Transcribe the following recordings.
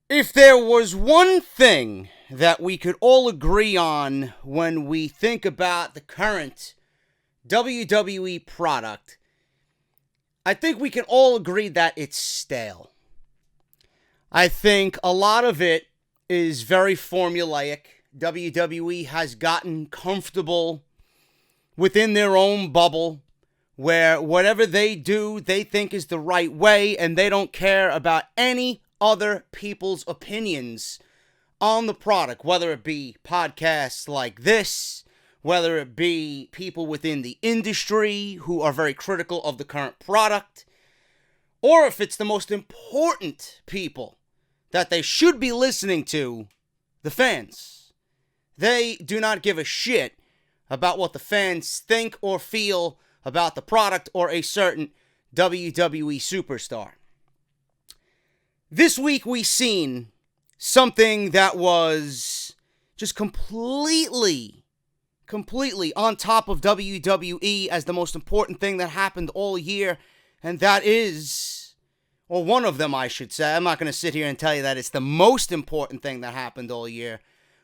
If there was one thing that we could all agree on when we think about the current WWE product, I think we can all agree that it's stale. I think a lot of it is very formulaic. WWE has gotten comfortable within their own bubble where whatever they do, they think is the right way, and they don't care about any other people's opinions on the product, whether it be podcasts like this, whether it be people within the industry who are very critical of the current product, or if it's the most important people that they should be listening to, the fans. They do not give a shit about what the fans think or feel about the product or a certain WWE superstar. This week we seen something that was just completely on top of WWE as the most important thing that happened all year, and that is, or one of them I should say, I'm not going to sit here and tell you that it's the most important thing that happened all year,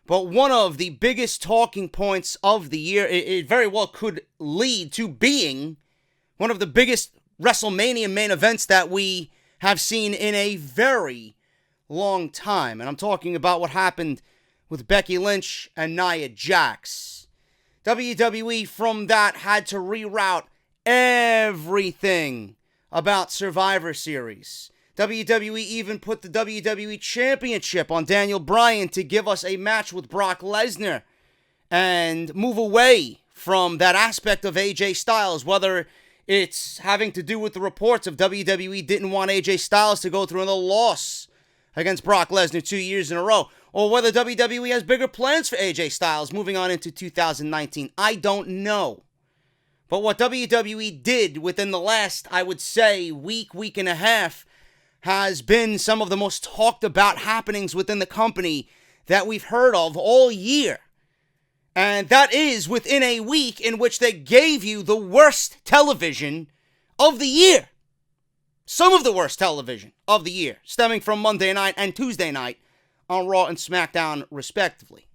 but one of the biggest talking points of the year. It very well could lead to being one of the biggest WrestleMania main events that we have seen in a very long time. And I'm talking about what happened with Becky Lynch and Nia Jax. WWE from that had to reroute everything about Survivor Series. WWE even put the WWE Championship on Daniel Bryan to give us a match with Brock Lesnar and move away from that aspect of AJ Styles, whether it's having to do with the reports of WWE didn't want AJ Styles to go through another loss against Brock Lesnar 2 years in a row, or whether WWE has bigger plans for AJ Styles moving on into 2019. I don't know. But what WWE did within the last, I would say, week and a half has been some of the most talked about happenings within the company that we've heard of all year. And that is within a week in which they gave you the worst television of the year. Some of the worst television of the year, stemming from Monday night and Tuesday night on Raw and SmackDown, respectively.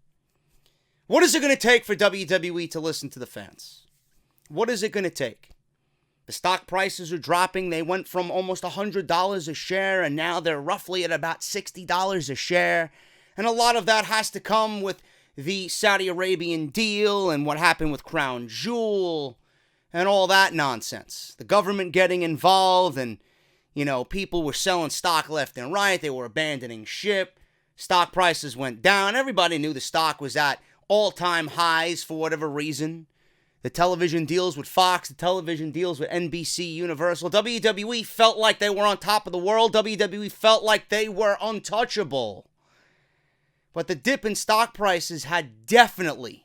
What is it going to take for WWE to listen to the fans? What is it going to take? The stock prices are dropping. They went from almost $100 a share, and now they're roughly at about $60 a share. And a lot of that has to come with the Saudi Arabian deal and what happened with Crown Jewel and all that nonsense. The government getting involved, and, people were selling stock left and right. They were abandoning ship. Stock prices went down. Everybody knew the stock was at all-time highs for whatever reason. The television deals with Fox, the television deals with NBC Universal. WWE felt like they were on top of the world. WWE felt like they were untouchable. But the dip in stock prices had definitely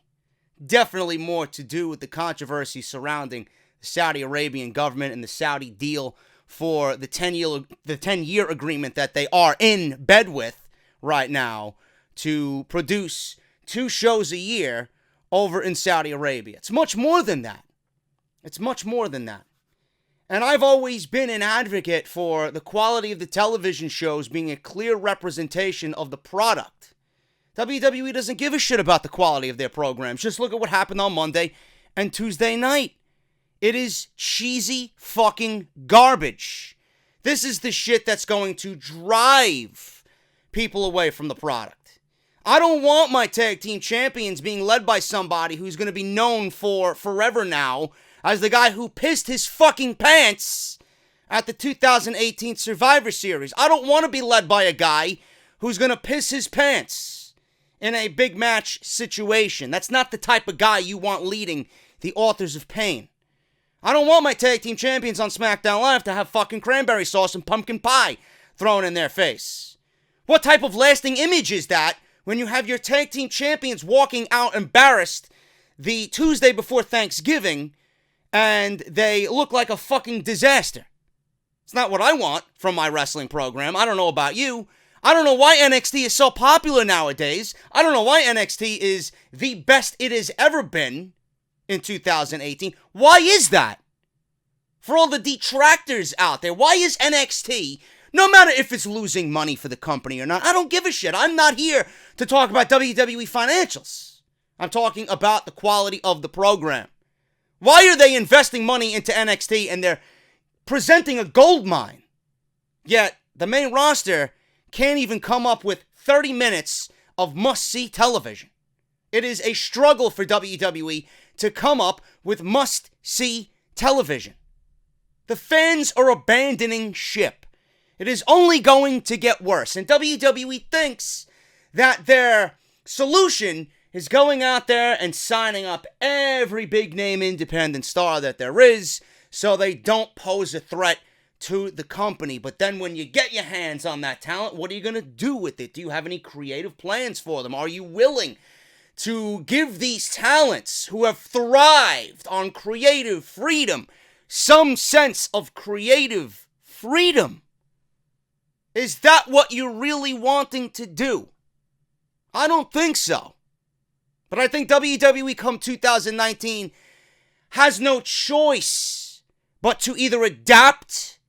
more to do with the controversy surrounding the Saudi Arabian government and the Saudi deal for the 10-year agreement that they are in bed with right now to produce 2 shows a year over in Saudi Arabia. It's much more than that. And I've always been an advocate for the quality of the television shows being a clear representation of the product. WWE doesn't give a shit about the quality of their programs. Just look at what happened on Monday and Tuesday night. It is cheesy fucking garbage. This is the shit that's going to drive people away from the product. I don't want my tag team champions being led by somebody who's going to be known for forever now as the guy who pissed his fucking pants at the 2018 Survivor Series. I don't want to be led by a guy who's going to piss his pants in a big match situation. That's not the type of guy you want leading the Authors of Pain. I don't want my tag team champions on SmackDown Live to have fucking cranberry sauce and pumpkin pie thrown in their face. What type of lasting image is that when you have your tag team champions walking out embarrassed the Tuesday before Thanksgiving and they look like a fucking disaster? It's not what I want from my wrestling program. I don't know about you. I don't know why NXT is so popular nowadays. I don't know why NXT is the best it has ever been in 2018. Why is that? For all the detractors out there, why is NXT No matter if it's losing money for the company or not, I don't give a shit. I'm not here to talk about WWE financials. I'm talking about the quality of the program. Why are they investing money into NXT and they're presenting a gold mine? Yet, the main roster can't even come up with 30 minutes of must-see television. It is a struggle for WWE to come up with must-see television. The fans are abandoning ship. It is only going to get worse. And WWE thinks that their solution is going out there and signing up every big-name independent star that there is so they don't pose a threat to the company. But then when you get your hands on that talent, what are you going to do with it? Do you have any creative plans for them? Are you willing to give these talents who have thrived on creative freedom some sense of creative freedom? Is that what you're really wanting to do? I don't think so. But I think WWE come 2019 has no choice but to either adapt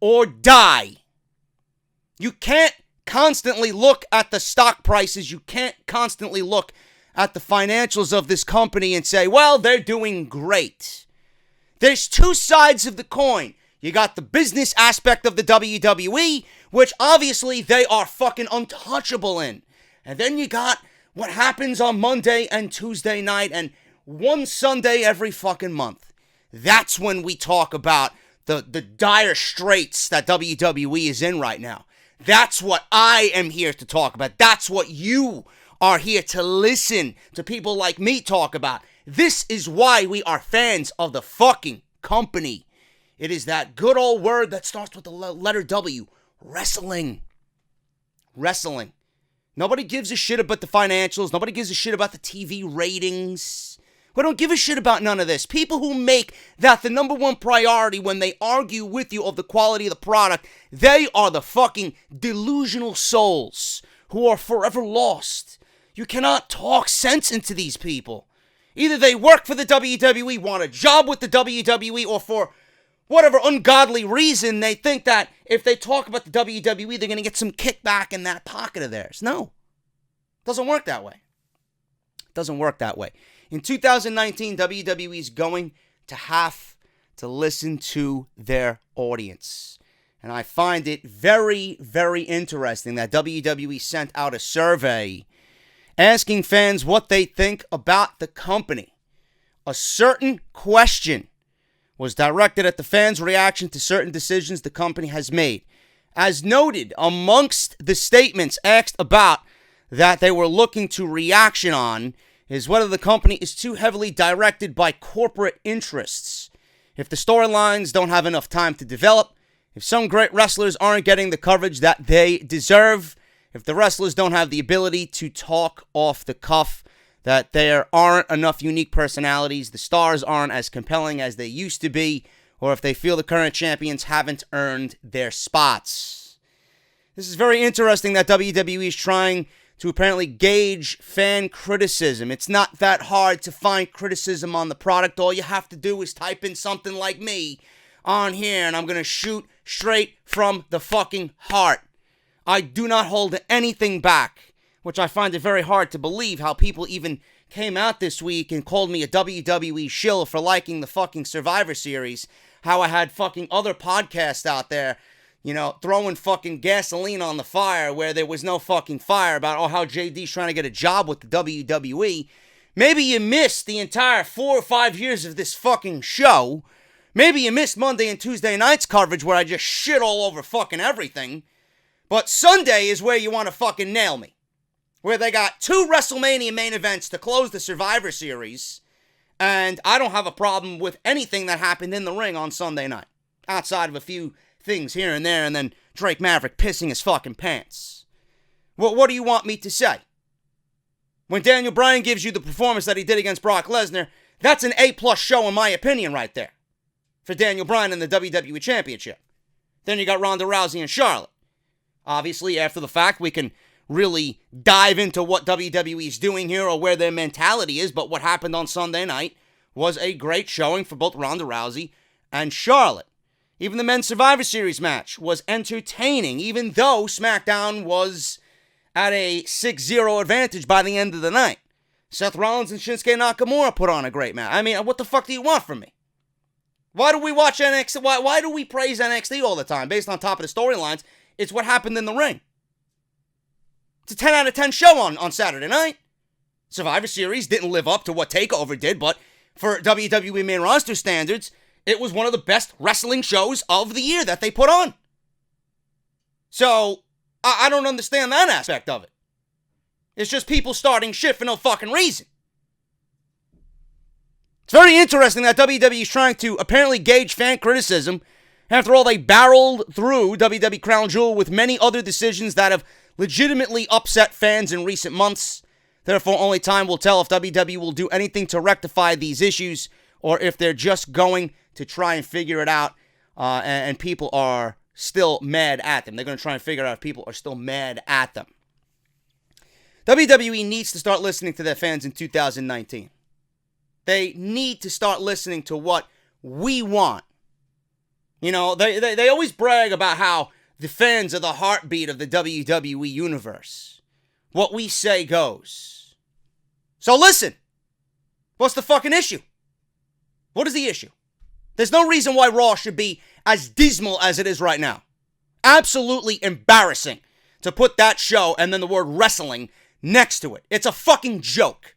or die. You can't constantly look at the stock prices. You can't constantly look at the financials of this company and say, well, they're doing great. There's two sides of the coin. You got the business aspect of the WWE, which obviously they are fucking untouchable in. And then you got what happens on Monday and Tuesday night and one Sunday every fucking month. That's when we talk about the dire straits that WWE is in right now. That's what I am here to talk about. That's what you are here to listen to people like me talk about. This is why we are fans of the fucking company. It is that good old word that starts with the letter W. Wrestling. Wrestling. Nobody gives a shit about the financials. Nobody gives a shit about the TV ratings. We don't give a shit about none of this. People who make that the number one priority when they argue with you of the quality of the product, they are the fucking delusional souls who are forever lost. You cannot talk sense into these people. Either they work for the WWE, want a job with the WWE, or for whatever ungodly reason, they think that if they talk about the WWE, they're going to get some kickback in that pocket of theirs. No. It doesn't work that way. It doesn't work that way. In 2019, WWE is going to have to listen to their audience. And I find it very, very interesting that WWE sent out a survey asking fans what they think about the company. A certain question was directed at the fans' reaction to certain decisions the company has made. As noted, amongst the statements asked about that they were looking to reaction on is whether the company is too heavily directed by corporate interests, if the storylines don't have enough time to develop, if some great wrestlers aren't getting the coverage that they deserve, if the wrestlers don't have the ability to talk off the cuff, that there aren't enough unique personalities, the stars aren't as compelling as they used to be, or if they feel the current champions haven't earned their spots. This is very interesting that WWE is trying to apparently gauge fan criticism. It's not that hard to find criticism on the product. All you have to do is type in something like me on here, and I'm going to shoot straight from the fucking heart. I do not hold anything back, which I find it very hard to believe how people even came out this week and called me a WWE shill for liking the fucking Survivor Series. How I had fucking other podcasts out there, you know, throwing fucking gasoline on the fire where there was no fucking fire about, how JD's trying to get a job with the WWE. Maybe you missed the entire 4 or 5 years of this fucking show. Maybe you missed Monday and Tuesday nights coverage where I just shit all over fucking everything. But Sunday is where you want to fucking nail me. Where they got 2 WrestleMania main events to close the Survivor Series. And I don't have a problem with anything that happened in the ring on Sunday night. Outside of a few things here and there, and then Drake Maverick pissing his fucking pants. What do you want me to say? When Daniel Bryan gives you the performance that he did against Brock Lesnar, that's an A+ show in my opinion right there. For Daniel Bryan in the WWE Championship. Then you got Ronda Rousey and Charlotte. Obviously, after the fact, we can really dive into what WWE is doing here or where their mentality is, but what happened on Sunday night was a great showing for both Ronda Rousey and Charlotte. Even the men's Survivor Series match was entertaining, even though SmackDown was at a 6-0 advantage by the end of the night. Seth Rollins and Shinsuke Nakamura put on a great match. I mean, what the fuck do you want from me? Why do we watch NXT? Why do we praise NXT all the time based on top of the storylines? It's what happened in the ring. It's a 10 out of 10 show on Saturday night. Survivor Series didn't live up to what TakeOver did, but for WWE main roster standards, it was one of the best wrestling shows of the year that they put on. So, I don't understand that aspect of it. It's just people starting shit for no fucking reason. It's very interesting that WWE is trying to apparently gauge fan criticism. After all, they barreled through WWE Crown Jewel with many other decisions that have legitimately upset fans in recent months. Therefore, only time will tell if WWE will do anything to rectify these issues or if they're just going to try and figure it out and people are still mad at them. They're going to try and figure out if people are still mad at them. WWE needs to start listening to their fans in 2019. They need to start listening to what we want. You know, they always brag about how the fans are the heartbeat of the WWE universe. What we say goes. So listen. What's the fucking issue? What is the issue? There's no reason why Raw should be as dismal as it is right now. Absolutely embarrassing to put that show and then the word wrestling next to it. It's a fucking joke.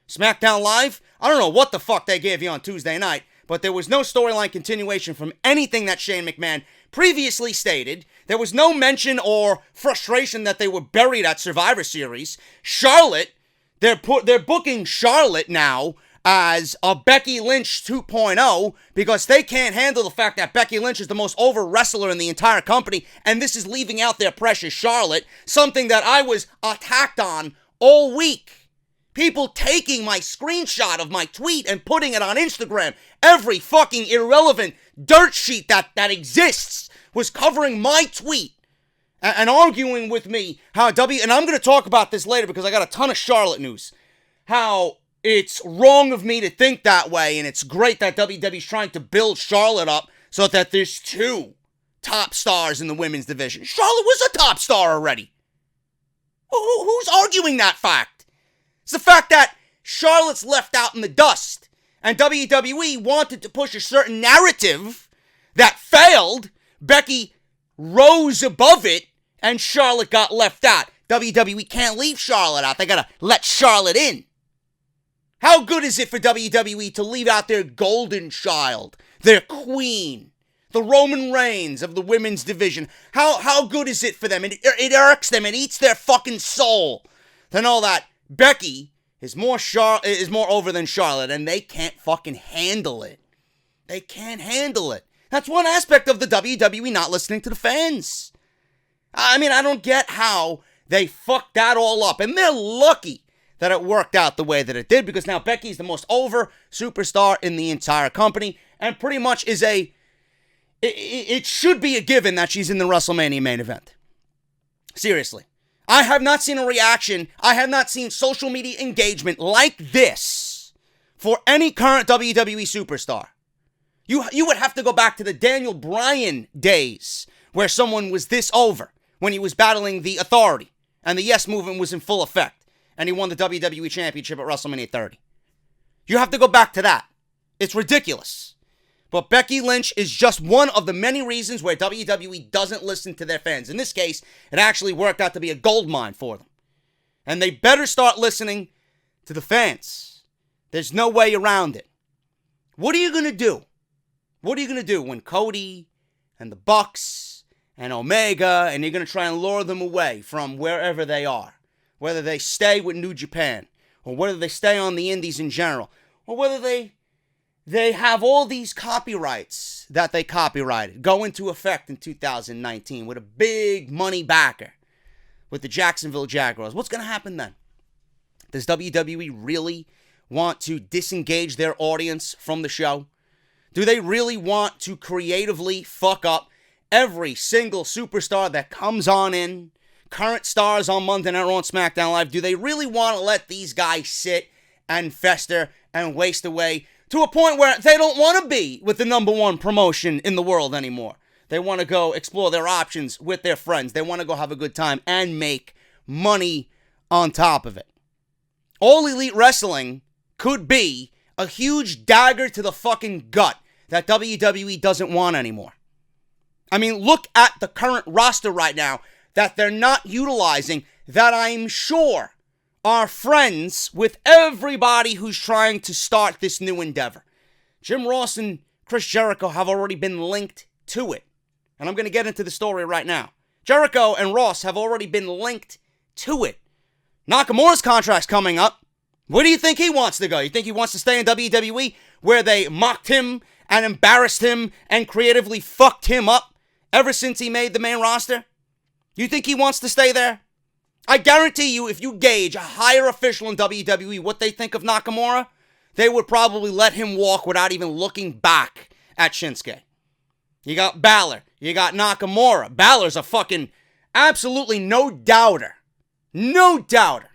SmackDown Live, I don't know what the fuck they gave you on Tuesday night, but there was no storyline continuation from anything that Shane McMahon previously stated. There was no mention or frustration that they were buried at Survivor Series. Charlotte, they're booking Charlotte now as a Becky Lynch 2.0 because they can't handle the fact that Becky Lynch is the most over wrestler in the entire company, and this is leaving out their precious Charlotte, something that I was attacked on all week. People taking my screenshot of my tweet and putting it on Instagram. Every fucking irrelevant dirt sheet that exists was covering my tweet and arguing with me how and I'm going to talk about this later because I got a ton of Charlotte news, how it's wrong of me to think that way, and it's great that WWE's trying to build Charlotte up so that there's two top stars in the women's division. Charlotte was a top star already. Who's arguing that fact? It's the fact that Charlotte's left out in the dust, and WWE wanted to push a certain narrative that failed. Becky rose above it, and Charlotte got left out. WWE can't leave Charlotte out. They gotta let Charlotte in. How good is it for WWE to leave out their golden child, their queen, the Roman Reigns of the women's division? How good is it for them? It irks them. It eats their fucking soul to know that Becky is more over than Charlotte, and they can't fucking handle it. They can't handle it. That's one aspect of the WWE not listening to the fans. I mean, I don't get how they fucked that all up, and they're lucky that it worked out the way that it did, because now Becky's the most over superstar in the entire company, and pretty much is it should be a given that she's in the WrestleMania main event. Seriously. I have not seen a reaction, I have not seen social media engagement like this for any current WWE superstar. You would have to go back to the Daniel Bryan days where someone was this over when he was battling the Authority and the Yes Movement was in full effect and he won the WWE Championship at WrestleMania 30. You have to go back to that. It's ridiculous. But Becky Lynch is just one of the many reasons where WWE doesn't listen to their fans. In this case, it actually worked out to be a goldmine for them. And they better start listening to the fans. There's no way around it. What are you going to do? What are you going to do when Cody and the Bucks and Omega, and you're going to try and lure them away from wherever they are? Whether they stay with New Japan, or whether they stay on the indies in general, or whether they have all these copyrights that they copyrighted go into effect in 2019 with a big money backer with the Jacksonville Jaguars. What's going to happen then? Does WWE really want to disengage their audience from the show? Do they really want to creatively fuck up every single superstar that comes on in? Current stars on Monday Night Raw and SmackDown Live, do they really want to let these guys sit and fester and waste away To a point where they don't want to be with the number one promotion in the world anymore. They want to go explore their options with their friends. They want to go have a good time and make money on top of it. All Elite Wrestling could be a huge dagger to the fucking gut that WWE doesn't want anymore. I mean, look at the current roster right now that they're not utilizing, that I'm sure are friends with everybody who's trying to start this new endeavor. Jim Ross and Chris Jericho have already been linked to it. And I'm going to get into the story right now. Jericho and Ross have already been linked to it. Nakamura's contract's coming up. Where do you think he wants to go? You think he wants to stay in WWE where they mocked him and embarrassed him and creatively fucked him up ever since he made the main roster? You think he wants to stay there? I guarantee you, if you gauge a higher official in WWE what they think of Nakamura, they would probably let him walk without even looking back at Shinsuke. You got Balor. You got Nakamura. Balor's a fucking absolutely no doubter. No doubter.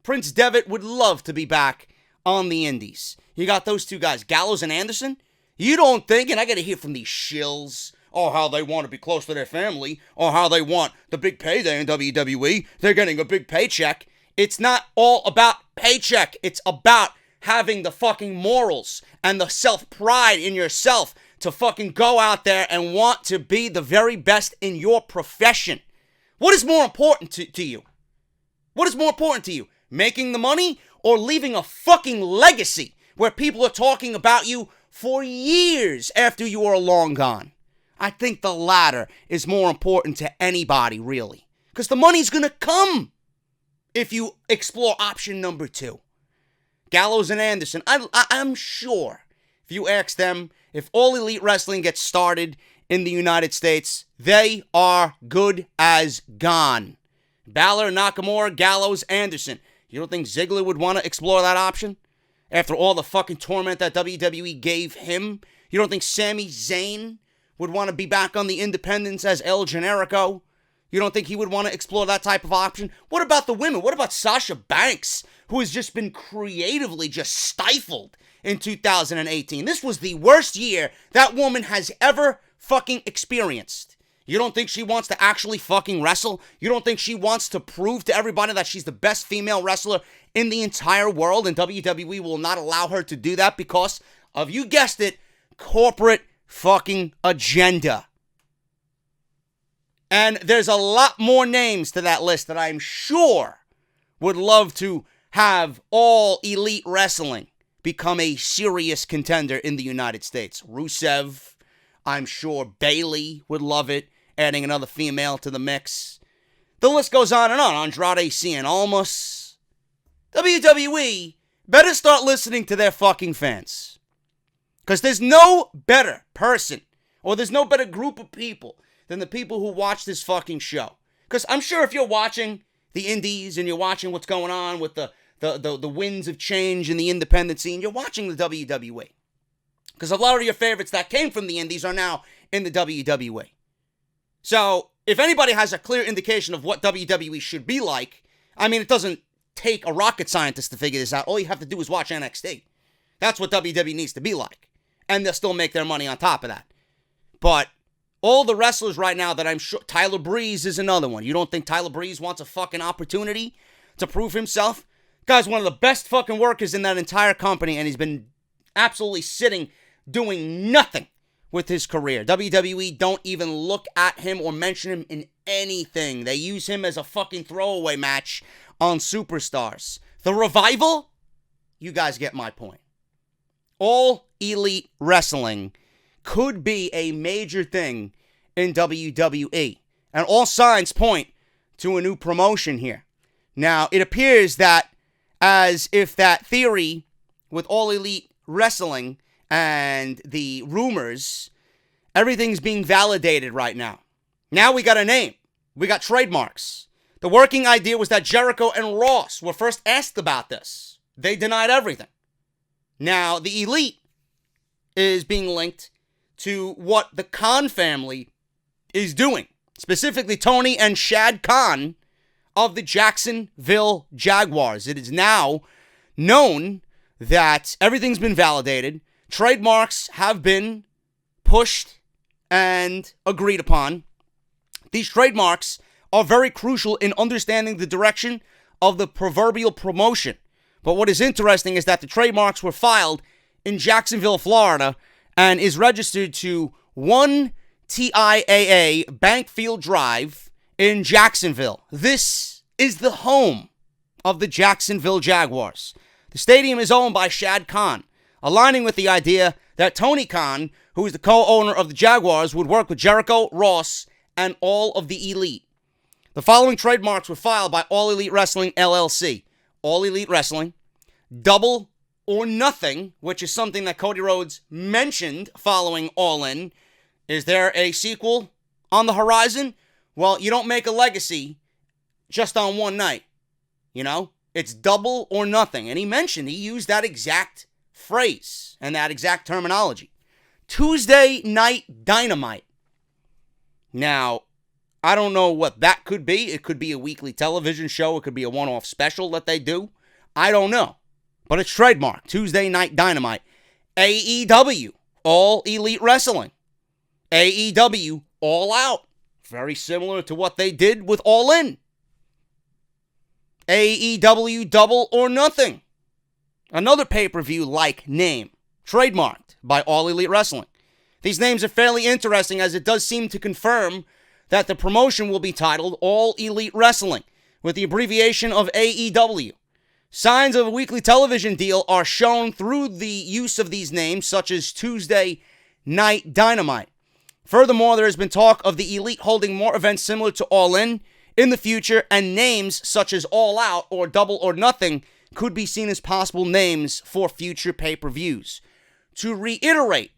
Prince Devitt would love to be back on the indies. You got those two guys, Gallows and Anderson. You don't think, and I got to hear from these shills, or how they want to be close to their family, or how they want the big payday in WWE. They're getting a big paycheck. It's not all about paycheck. It's about having the fucking morals and the self-pride in yourself to fucking go out there and want to be the very best in your profession. What is more important to you? What is more important to you? Making the money or leaving a fucking legacy where people are talking about you for years after you are long gone? I think the latter is more important to anybody, really. Because the money's going to come if you explore option number 2. Gallows and Anderson, I'm sure if you ask them, if All Elite Wrestling gets started in the United States, they are good as gone. Balor, Nakamura, Gallows, Anderson. You don't think Ziggler would want to explore that option? After all the fucking torment that WWE gave him? You don't think Sami Zayn would want to be back on the independents as El Generico? You don't think he would want to explore that type of option? What about the women? What about Sasha Banks, who has just been creatively just stifled in 2018? This was the worst year that woman has ever fucking experienced. You don't think she wants to actually fucking wrestle? You don't think she wants to prove to everybody that she's the best female wrestler in the entire world, and WWE will not allow her to do that because of, you guessed it, corporate fucking agenda? And there's a lot more names to that list that I'm sure would love to have All Elite Wrestling become a serious contender in the United States. Rusev, I'm sure Bayley would love it, adding another female to the mix. The list goes on and on. Andrade Cien Almas. WWE better start listening to their fucking fans. Because there's no better person, or there's no better group of people than the people who watch this fucking show. Because I'm sure if you're watching the indies and you're watching what's going on with the winds of change in the independent scene, you're watching the WWE. Because a lot of your favorites that came from the indies are now in the WWE. So, if anybody has a clear indication of what WWE should be like, I mean, it doesn't take a rocket scientist to figure this out. All you have to do is watch NXT. That's what WWE needs to be like. And they'll still make their money on top of that. But all the wrestlers right now that I'm sure, Tyler Breeze is another one. You don't think Tyler Breeze wants a fucking opportunity to prove himself? Guy's one of the best fucking workers in that entire company, and he's been absolutely sitting, doing nothing with his career. WWE don't even look at him or mention him in anything. They use him as a fucking throwaway match on Superstars. The Revival? You guys get my point. All Elite Wrestling could be a major thing in WWE. And all signs point to a new promotion here. Now, it appears that as if that theory with All Elite Wrestling and the rumors, everything's being validated right now. Now we got a name. We got Trademarks. The working idea was that Jericho and Ross were first asked about this. They denied everything. Now, the Elite is being linked to what the Khan family is doing. Specifically, Tony and Shad Khan of the Jacksonville Jaguars. It is now known that everything's been validated. Trademarks have been pushed and agreed upon. These trademarks are very crucial in understanding the direction of the proverbial promotion. But what is interesting is that the trademarks were filed in Jacksonville, Florida, and is registered to 1 TIAA Bankfield Drive in Jacksonville. This is the home of the Jacksonville Jaguars. The stadium is owned by Shad Khan, aligning with the idea that Tony Khan, who is the co-owner of the Jaguars, would work with Jericho, Ross, and all of the Elite. The following trademarks were filed by All Elite Wrestling LLC. All Elite Wrestling, Double or Nothing, which is something that Cody Rhodes mentioned following All In. Is there a sequel on the horizon? Well, you don't make a legacy just on one night. You know, it's double or nothing. And he used that exact phrase and that exact terminology. Tuesday Night Dynamite. Now, I don't know what that could be. It could be a weekly television show. It could be a one-off special that they do. I don't know. But it's trademarked. Tuesday Night Dynamite. AEW, All Elite Wrestling. AEW, All Out. Very similar to what they did with All In. AEW, Double or Nothing. Another pay-per-view-like name. Trademarked by All Elite Wrestling. These names are fairly interesting as it does seem to confirm that the promotion will be titled All Elite Wrestling, with the abbreviation of AEW. Signs of a weekly television deal are shown through the use of these names, such as Tuesday Night Dynamite. Furthermore, there has been talk of the Elite holding more events similar to All In the future, and names such as All Out or Double or Nothing could be seen as possible names for future pay-per-views. To reiterate,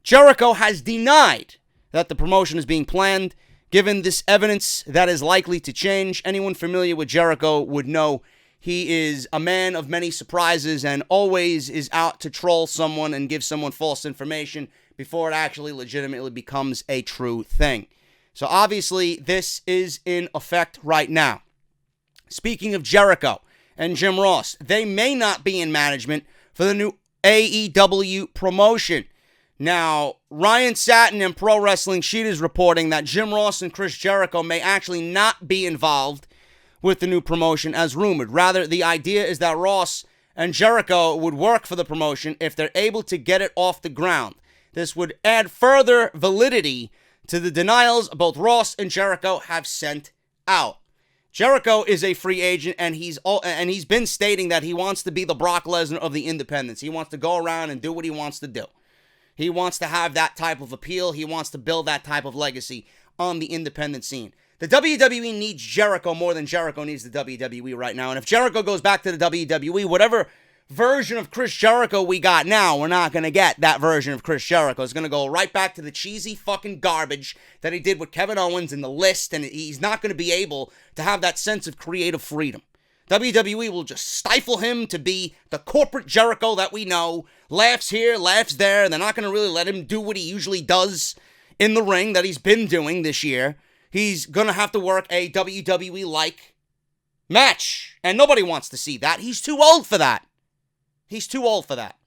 Jericho has denied that the promotion is being planned. Given this evidence, that is likely to change. Anyone familiar with Jericho would know he is a man of many surprises and always is out to troll someone and give someone false information before it actually legitimately becomes a true thing. So obviously, this is in effect right now. Speaking of Jericho and Jim Ross, they may not be in management for the new AEW promotion. Now, Ryan Satin and Pro Wrestling Sheet is reporting that Jim Ross and Chris Jericho may actually not be involved with the new promotion as rumored. Rather, the idea is that Ross and Jericho would work for the promotion if they're able to get it off the ground. This would add further validity to the denials both Ross and Jericho have sent out. Jericho is a free agent, and he's been stating that he wants to be the Brock Lesnar of the independents. He wants to go around and do what he wants to do. He wants to have that type of appeal. He wants to build that type of legacy on the independent scene. The WWE needs Jericho more than Jericho needs the WWE right now. And if Jericho goes back to the WWE, whatever version of Chris Jericho we got now, we're not going to get that version of Chris Jericho. It's going to go right back to the cheesy fucking garbage that he did with Kevin Owens in the list, and he's not going to be able to have that sense of creative freedom. WWE will just stifle him to be the corporate Jericho that we know. Laughs here, laughs there. They're not going to really let him do what he usually does in the ring that he's been doing this year. He's going to have to work a WWE-like match. And nobody wants to see that. He's too old for that. He's too old for that.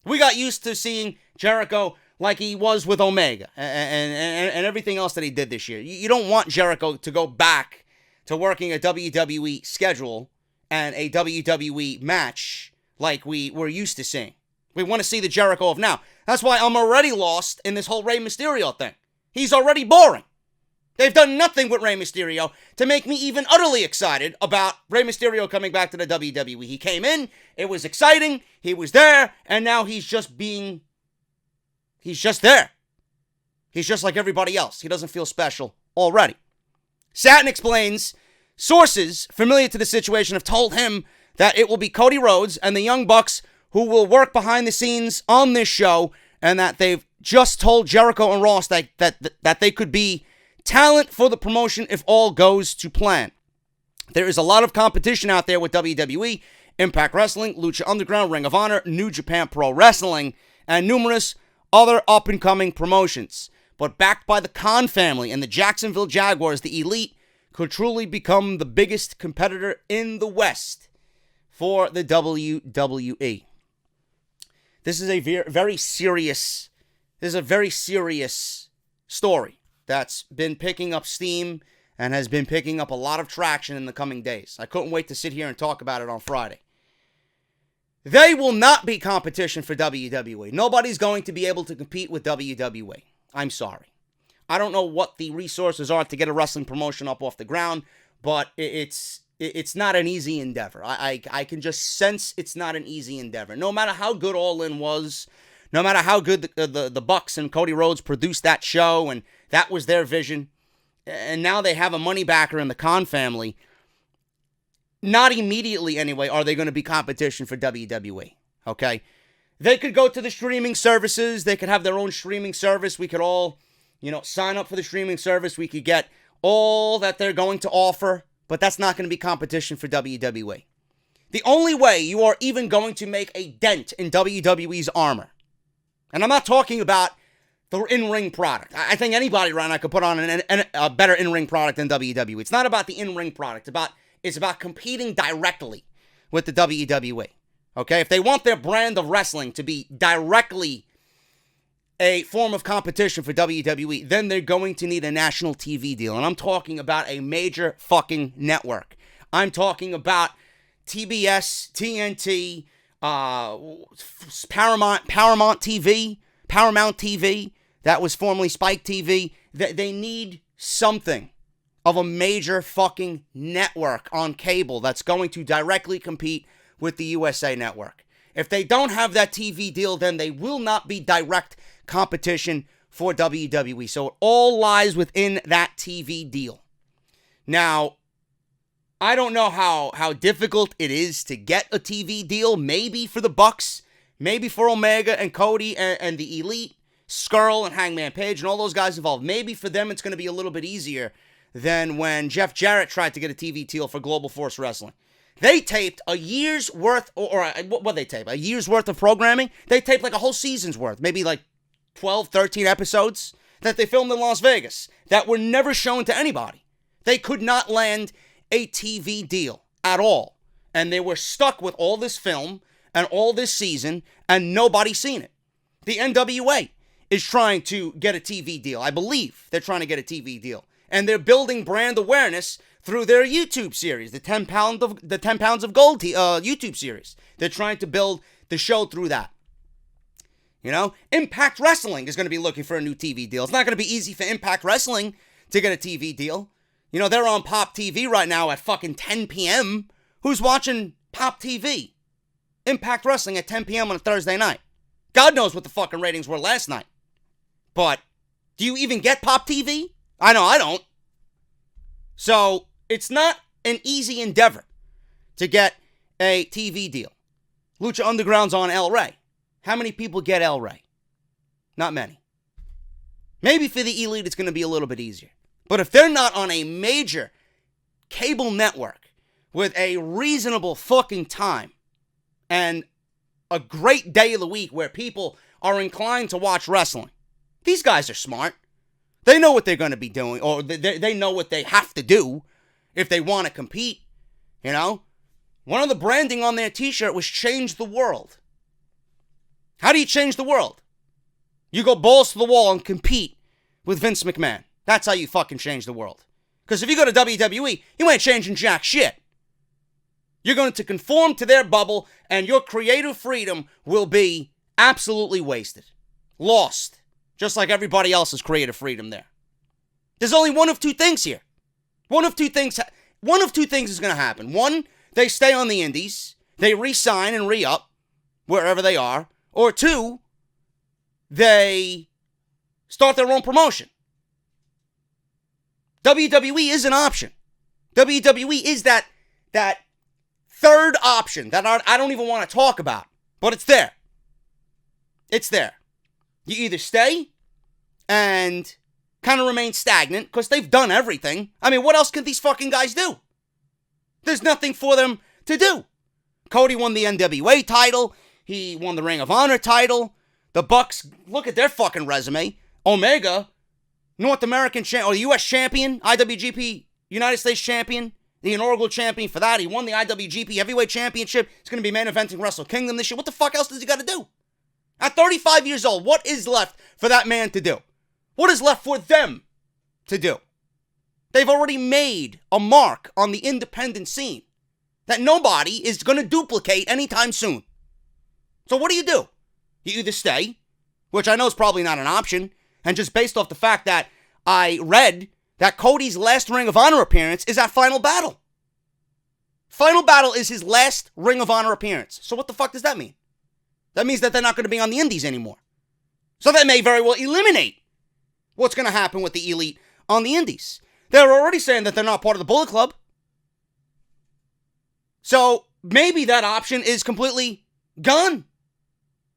We got used to seeing Jericho like he was with Omega and everything else that he did this year. You don't want Jericho to go back to working a WWE schedule and a WWE match like we were used to seeing. We want to see the Jericho of now. That's why I'm already lost in this whole Rey Mysterio thing. He's already boring. They've done nothing with Rey Mysterio to make me even utterly excited about Rey Mysterio coming back to the WWE. He came in, it was exciting, he was there, and now he's just there. He's just like everybody else. He doesn't feel special already. Satin explains, sources familiar to the situation have told him that it will be Cody Rhodes and the Young Bucks who will work behind the scenes on this show, and that they've just told Jericho and Ross that they could be talent for the promotion if all goes to plan. There is a lot of competition out there with WWE, Impact Wrestling, Lucha Underground, Ring of Honor, New Japan Pro Wrestling, and numerous other up-and-coming promotions. But backed by the Khan family and the Jacksonville Jaguars, the Elite could truly become the biggest competitor in the West for the WWE. This is a very serious story that's been picking up steam and has been picking up a lot of traction in the coming days. I couldn't wait to sit here and talk about it on Friday. They will not be competition for WWE. Nobody's going to be able to compete with WWE. I'm sorry. I don't know what the resources are to get a wrestling promotion up off the ground, but it's not an easy endeavor. I can just sense it's not an easy endeavor. No matter how good All In was, no matter how good the Bucks and Cody Rhodes produced that show, and that was their vision, and now they have a money backer in the Khan family, not immediately anyway are they going to be competition for WWE, okay? They could go to the streaming services. They could have their own streaming service. We could all, sign up for the streaming service. We could get all that they're going to offer, but that's not going to be competition for WWE. The only way you are even going to make a dent in WWE's armor, and I'm not talking about the in-ring product. I think anybody right now could put on a better in-ring product than WWE. It's not about the in-ring product. It's about competing directly with the WWE. Okay? If they want their brand of wrestling to be directly a form of competition for WWE, then they're going to need a national TV deal. And I'm talking about a major fucking network. I'm talking about TBS, TNT, Paramount TV, that was formerly Spike TV. They need something of a major fucking network on cable that's going to directly compete with the USA Network. If they don't have that TV deal, then they will not be direct competition for WWE. So it all lies within that TV deal. Now, I don't know how difficult it is to get a TV deal. Maybe for the Bucks, maybe for Omega and Cody and the Elite, Skrull and Hangman Page and all those guys involved. Maybe for them it's going to be a little bit easier than when Jeff Jarrett tried to get a TV deal for Global Force Wrestling. They taped a year's worth, or what they tape? A year's worth of programming? They taped like a whole season's worth, maybe like 12, 13 episodes that they filmed in Las Vegas that were never shown to anybody. They could not land a TV deal at all. And they were stuck with all this film and all this season, and nobody seen it. The NWA is trying to get a TV deal. I believe they're trying to get a TV deal. And they're building brand awareness through their YouTube series, the 10 Pounds of Gold YouTube series. They're trying to build the show through that. Impact Wrestling is going to be looking for a new TV deal. It's not going to be easy for Impact Wrestling to get a TV deal. They're on Pop TV right now at fucking 10 p.m. Who's watching Pop TV? Impact Wrestling at 10 p.m. on a Thursday night. God knows what the fucking ratings were last night. But do you even get Pop TV? I know I don't. So it's not an easy endeavor to get a TV deal. Lucha Underground's on El Rey. How many people get El Rey? Not many. Maybe for the Elite it's going to be a little bit easier. But if they're not on a major cable network with a reasonable fucking time and a great day of the week where people are inclined to watch wrestling, these guys are smart. They know what they're going to be doing, or they know what they have to do if they want to compete. One of the branding on their t-shirt was change the world. How do you change the world? You go balls to the wall and compete with Vince McMahon. That's how you fucking change the world. Because if you go to WWE, you ain't changing jack shit. You're going to conform to their bubble, and your creative freedom will be absolutely wasted. Lost. Just like everybody else's creative freedom there. There's only one of two things here. One of two things is going to happen. One, they stay on the indies. They re-sign and re-up wherever they are. Or two, they start their own promotion. WWE is an option. WWE is that third option that I don't even want to talk about. But it's there. It's there. You either stay and kind of remain stagnant because they've done everything. I mean, what else can these fucking guys do? There's nothing for them to do. Cody won the NWA title. He won the Ring of Honor title. The Bucks, look at their fucking resume. Omega, North American or U.S. champion, IWGP United States champion, the inaugural champion for that. He won the IWGP Heavyweight Championship. He's going to be main eventing Wrestle Kingdom this year. What the fuck else does he got to do? At 35 years old, what is left for that man to do? What is left for them to do? They've already made a mark on the independent scene that nobody is going to duplicate anytime soon. So what do? You either stay, which I know is probably not an option, and just based off the fact that I read that Cody's last Ring of Honor appearance is at Final Battle. Final Battle is his last Ring of Honor appearance. So what the fuck does that mean? That means that they're not going to be on the indies anymore. So that may very well eliminate what's going to happen with the Elite on the indies. They're already saying that they're not part of the Bullet Club. So maybe that option is completely gone.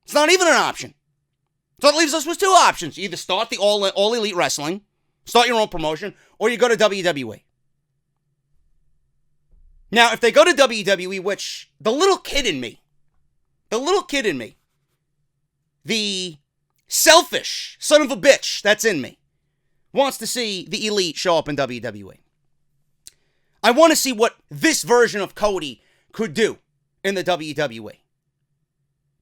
It's not even an option. So it leaves us with two options. You either start the All Elite Wrestling, start your own promotion, or you go to WWE. Now, if they go to WWE, which the little kid in me, the selfish son of a bitch that's in me, wants to see the Elite show up in WWE. I want to see what this version of Cody could do in the WWE.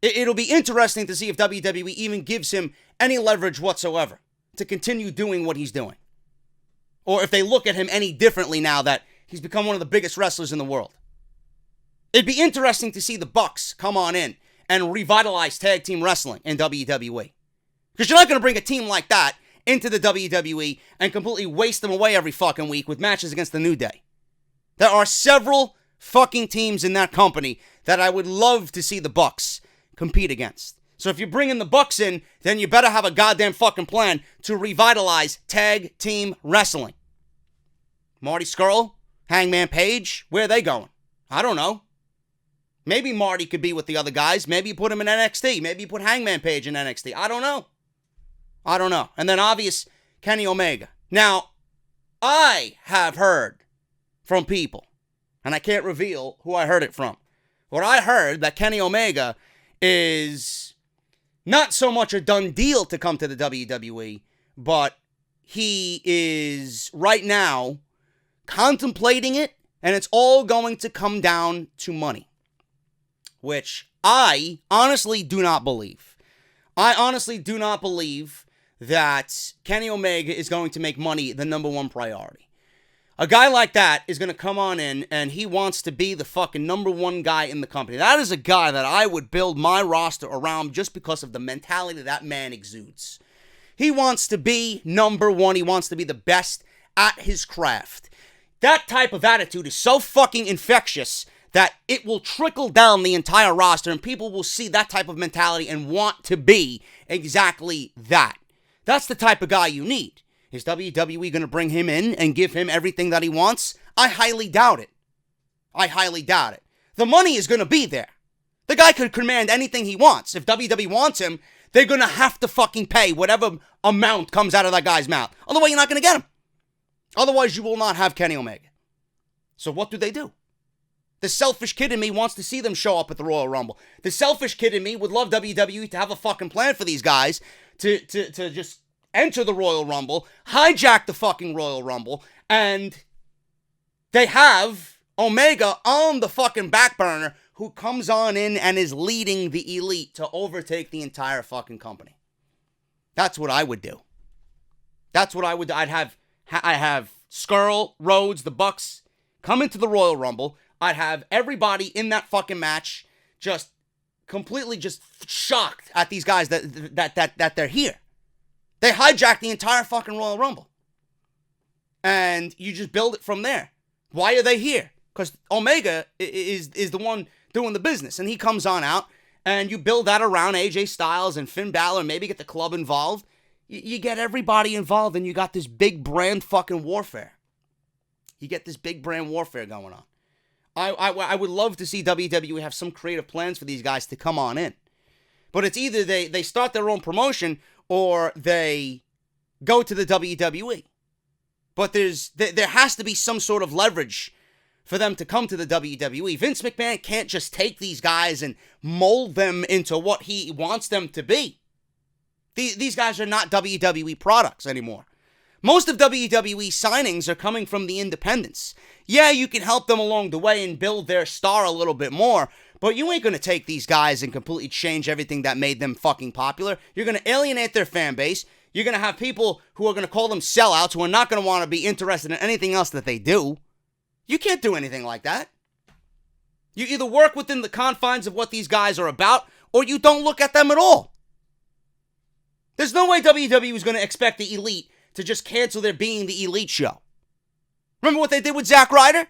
It'll be interesting to see if WWE even gives him any leverage whatsoever to continue doing what he's doing. Or if they look at him any differently now that he's become one of the biggest wrestlers in the world. It'd be interesting to see the Bucks come on in and revitalize tag team wrestling in WWE. Because you're not going to bring a team like that into the WWE and completely waste them away every fucking week with matches against the New Day. There are several fucking teams in that company that I would love to see the Bucks compete against. So if you're bringing the Bucks in, then you better have a goddamn fucking plan to revitalize tag team wrestling. Marty Scurll, Hangman Page, where are they going? I don't know. Maybe Marty could be with the other guys. Maybe you put him in NXT. Maybe you put Hangman Page in NXT. I don't know. And then obvious Kenny Omega. Now, I have heard from people, and I can't reveal who I heard it from. What I heard that Kenny Omega is not so much a done deal to come to the WWE, but he is right now contemplating it, and it's all going to come down to money, which I honestly do not believe. I honestly do not believe that Kenny Omega is going to make money the number one priority. A guy like that is going to come on in and he wants to be the fucking number one guy in the company. That is a guy that I would build my roster around just because of the mentality that man exudes. He wants to be number one. He wants to be the best at his craft. That type of attitude is so fucking infectious that it will trickle down the entire roster and people will see that type of mentality and want to be exactly that. That's the type of guy you need. Is WWE going to bring him in and give him everything that he wants? I highly doubt it. The money is going to be there. The guy could command anything he wants. If WWE wants him, they're going to have to fucking pay whatever amount comes out of that guy's mouth. Otherwise, you're not going to get him. Otherwise, you will not have Kenny Omega. So what do? The selfish kid in me wants to see them show up at the Royal Rumble. The selfish kid in me would love WWE to have a fucking plan for these guys to just enter the Royal Rumble, hijack the fucking Royal Rumble, and they have Omega on the fucking back burner who comes on in and is leading the Elite to overtake the entire fucking company. That's what I would do. I'd have Scurll, Rhodes, the Bucks come into the Royal Rumble. I'd have everybody in that fucking match just completely just shocked at these guys that they're here. They hijacked the entire fucking Royal Rumble. And you just build it from there. Why are they here? Because Omega is the one doing the business. And he comes on out. And you build that around AJ Styles and Finn Balor. Maybe get the club involved. You get everybody involved. And you got this big brand fucking warfare. You get this big brand warfare going on. I would love to see WWE have some creative plans for these guys to come on in. But it's either they start their own promotion or they go to the WWE. But there has to be some sort of leverage for them to come to the WWE. Vince McMahon can't just take these guys and mold them into what he wants them to be. These guys are not WWE products anymore. Most of WWE signings are coming from the independents. Yeah, you can help them along the way and build their star a little bit more, But you ain't going to take these guys and completely change everything that made them fucking popular. You're going to alienate their fan base. You're going to have people who are going to call them sellouts who are not going to want to be interested in anything else that they do. You can't do anything like that. You either work within the confines of what these guys are about, or you don't look at them at all. There's no way WWE is going to expect the Elite to just cancel their Being the Elite show. Remember what they did with Zack Ryder?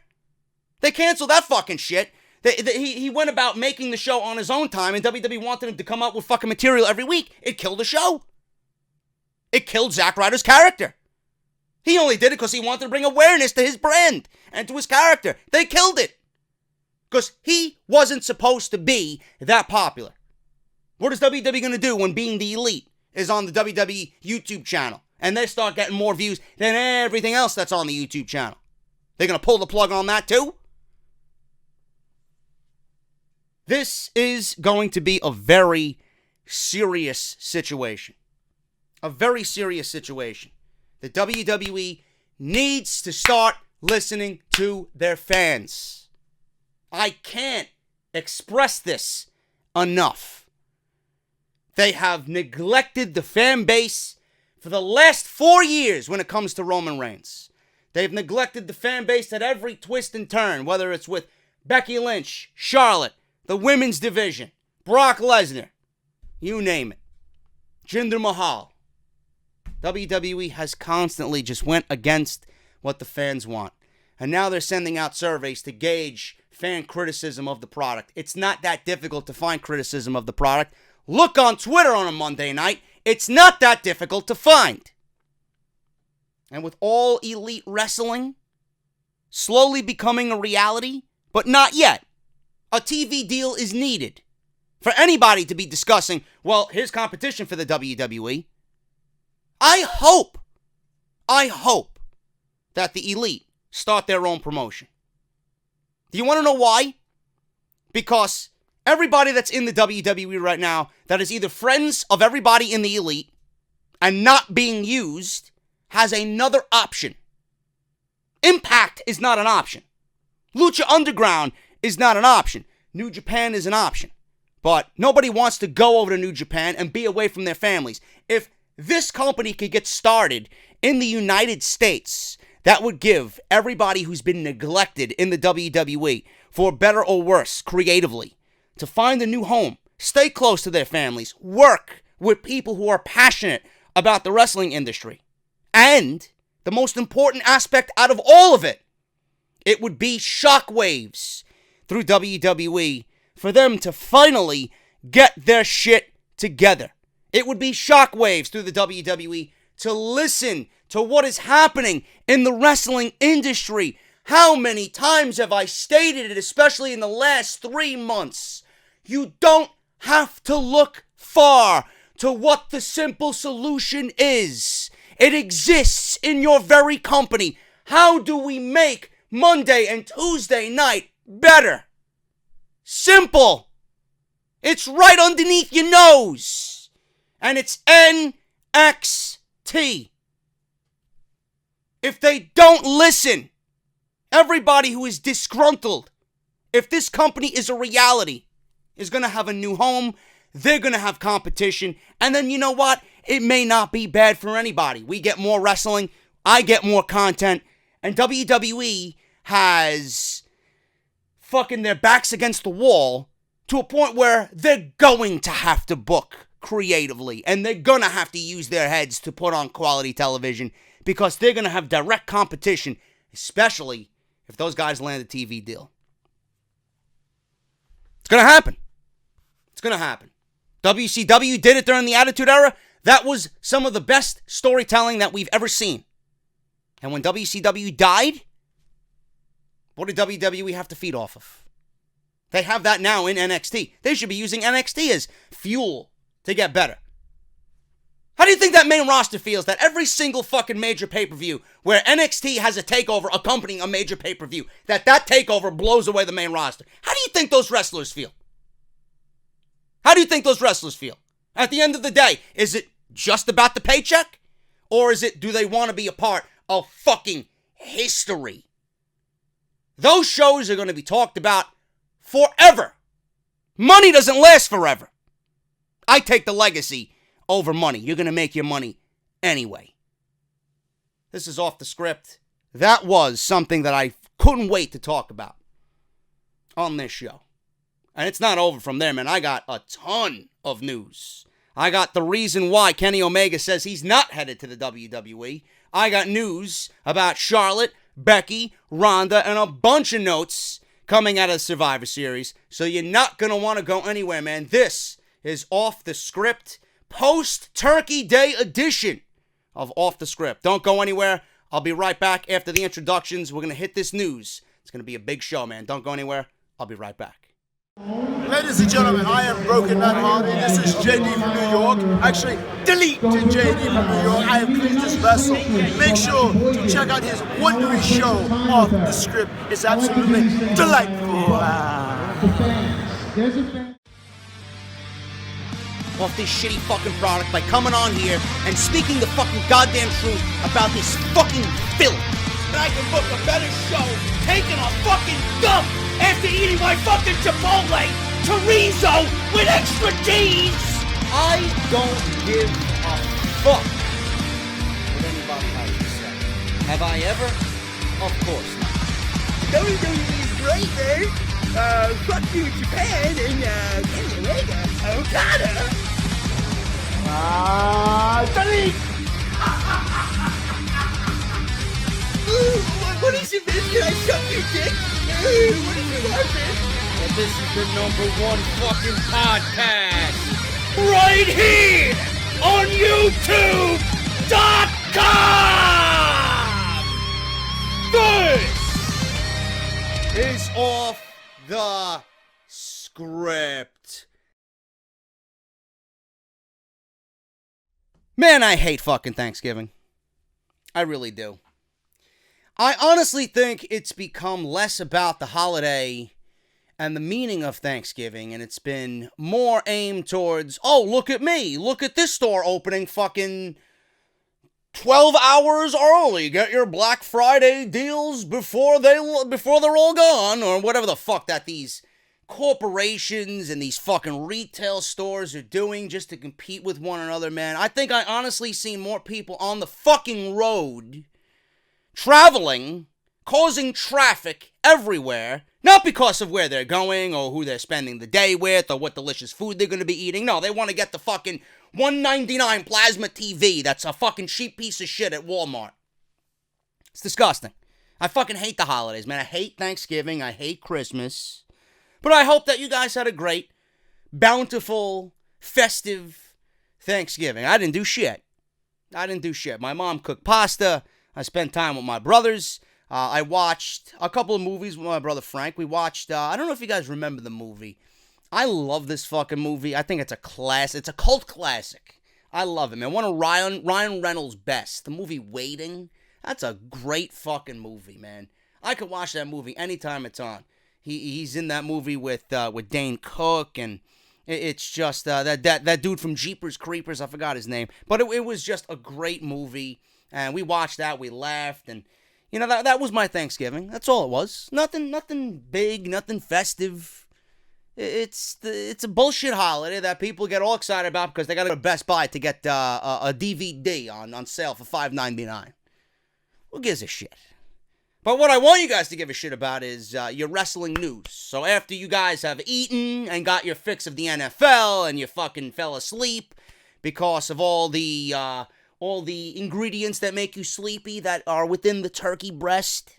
They canceled that fucking shit. He went about making the show on his own time, and WWE wanted him to come out with fucking material every week. It killed the show. It killed Zack Ryder's character. He only did it because he wanted to bring awareness to his brand and to his character. They killed it. Because he wasn't supposed to be that popular. What is WWE going to do when Being the Elite is on the WWE YouTube channel and they start getting more views than everything else that's on the YouTube channel? They're going to pull the plug on that too? This is going to be a very serious situation. A very serious situation. The WWE needs to start listening to their fans. I can't express this enough. They have neglected the fan base for the last 4 years when it comes to Roman Reigns. They've neglected the fan base at every twist and turn, whether it's with Becky Lynch, Charlotte, the women's division, Brock Lesnar, you name it. Jinder Mahal. WWE has constantly just went against what the fans want. And now they're sending out surveys to gauge fan criticism of the product. It's not that difficult to find criticism of the product. Look on Twitter on a Monday night. It's not that difficult to find. And with All Elite Wrestling slowly becoming a reality, but not yet, a TV deal is needed for anybody to be discussing, well, here's competition for the WWE. I hope that the Elite start their own promotion. Do you want to know why? Because everybody that's in the WWE right now that is either friends of everybody in the Elite and not being used has another option. Impact is not an option. Lucha Underground is not an option. New Japan is an option. But nobody wants to go over to New Japan and be away from their families. If this company could get started in the United States, that would give everybody who's been neglected in the WWE, for better or worse, creatively, to find a new home, stay close to their families, work with people who are passionate about the wrestling industry. And the most important aspect out of all of it, it would be shockwaves through WWE for them to finally get their shit together. It would be shockwaves through the WWE to listen to what is happening in the wrestling industry. How many times have I stated it, especially in the last 3 months? You don't have to look far to what the simple solution is. It exists in your very company. How do we make Monday and Tuesday night better? Simple. It's right underneath your nose. And it's NXT. If they don't listen, everybody who is disgruntled, if this company is a reality, is going to have a new home, they're going to have competition, and then you know what? It may not be bad for anybody. We get more wrestling, I get more content, and WWE has fucking their backs against the wall to a point where they're going to have to book creatively, and they're gonna have to use their heads to put on quality television because they're gonna have direct competition, especially if those guys land a TV deal. It's gonna happen. It's gonna happen. WCW did it during the Attitude Era. That was some of the best storytelling that we've ever seen. And when WCW died, what did WWE have to feed off of? They have that now in NXT. They should be using NXT as fuel to get better. How do you think that main roster feels that every single fucking major pay-per-view where NXT has a takeover accompanying a major pay-per-view, that takeover blows away the main roster? How do you think those wrestlers feel? How do you think those wrestlers feel? At the end of the day, is it just about the paycheck? Or is it, do they want to be a part of fucking history? Those shows are going to be talked about forever. Money doesn't last forever. I take the legacy over money. You're going to make your money anyway. This is off the script. That was something that I couldn't wait to talk about on this show. And it's not over from there, man. I got a ton of news. I got the reason why Kenny Omega says he's not headed to the WWE. I got news about Charlotte, Becky, Ronda, and a bunch of notes coming out of the Survivor Series. So you're not going to want to go anywhere, man. This is Off the Script, post-Turkey Day edition of Off the Script. Don't go anywhere. I'll be right back after the introductions. We're going to hit this news. It's going to be a big show, man. Don't go anywhere. I'll be right back. Ladies and gentlemen, I am Broken Man Hardy. This is JD from New York. Actually, delete to JD from New York. I have cleaned this vessel. Make sure to check out his wonderful show, Off the Script. It's absolutely delightful. Off this shitty fucking product by coming on here and speaking the fucking goddamn truth about this fucking filth. And I can book a better show taking a fucking dump after eating my fucking Chipotle chorizo with extra cheese. I don't give a fuck what anybody has to say. Have I ever? Of course not. WWE is great, man. Fuck you, Japan, and Kenny Omega, Okada. Delete! What is it, man? Can I suck your dick? What is it, man? Well, this is the #1 fucking podcast right here on YouTube.com. This is Off the Script. Man, I hate fucking Thanksgiving. I really do. I honestly think it's become less about the holiday and the meaning of Thanksgiving, and it's been more aimed towards, oh, look at me, look at this store opening fucking 12 hours early. Get your Black Friday deals before they're all gone, or whatever the fuck that these corporations and these fucking retail stores are doing just to compete with one another, man. I think I honestly seen more people on the fucking road traveling, causing traffic everywhere, not because of where they're going or who they're spending the day with or what delicious food they're going to be eating. No, they want to get the fucking $199 plasma TV that's a fucking cheap piece of shit at Walmart. It's disgusting. I fucking hate the holidays, man. I hate Thanksgiving. I hate Christmas. But I hope that you guys had a great, bountiful, festive Thanksgiving. I didn't do shit. My mom cooked pasta. I spent time with my brothers. I watched a couple of movies with my brother Frank. We watched, I don't know if you guys remember the movie. I love this fucking movie. I think it's a class. It's a cult classic. I love it, man. One of Ryan Reynolds' best. The movie Waiting. That's a great fucking movie, man. I could watch that movie anytime it's on. He's in that movie with Dane Cook, and it's just that dude from Jeepers Creepers. I forgot his name, but it was just a great movie. And we watched that, we laughed, and, you know, that was my Thanksgiving. That's all it was. Nothing big, nothing festive. It's a bullshit holiday that people get all excited about because they got to go to Best Buy to get a DVD on sale for $5.99. Who gives a shit? But what I want you guys to give a shit about is your wrestling news. So after you guys have eaten and got your fix of the NFL and you fucking fell asleep because of all the ingredients that make you sleepy that are within the turkey breast,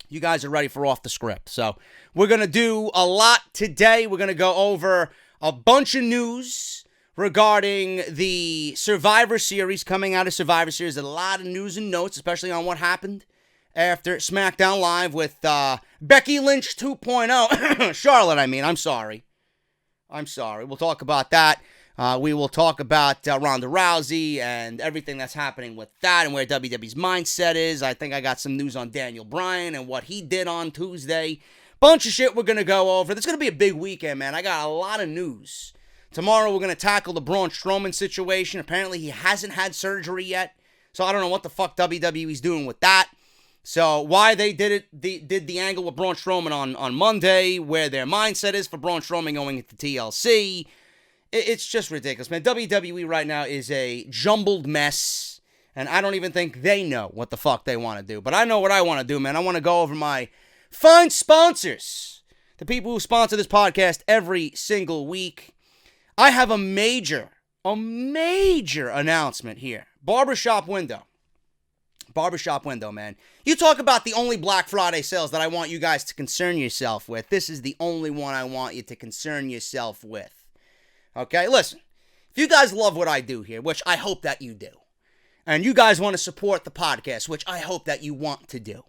you guys are ready for Off the Script. So we're going to do a lot today. We're going to go over a bunch of news regarding the Survivor Series, coming out of Survivor Series. A lot of news and notes, especially on what happened after SmackDown Live with Becky Lynch 2.0. Charlotte, I mean. I'm sorry. We'll talk about that. We will talk about Ronda Rousey and everything that's happening with that and where WWE's mindset is. I think I got some news on Daniel Bryan and what he did on Tuesday. Bunch of shit we're going to go over. It's going to be a big weekend, man. I got a lot of news. Tomorrow we're going to tackle the Braun Strowman situation. Apparently he hasn't had surgery yet, so I don't know what the fuck WWE's doing with that. So why they did the angle with Braun Strowman on Monday, where their mindset is for Braun Strowman going into TLC, it's just ridiculous, man. WWE right now is a jumbled mess, and I don't even think they know what the fuck they want to do. But I know what I want to do, man. I want to go over my fine sponsors, the people who sponsor this podcast every single week. I have a major announcement here. Barbershop window, man. You talk about the only Black Friday sales that I want you guys to concern yourself with. This is the only one I want you to concern yourself with. Okay, listen. If you guys love what I do here, which I hope that you do, and you guys want to support the podcast, which I hope that you want to do,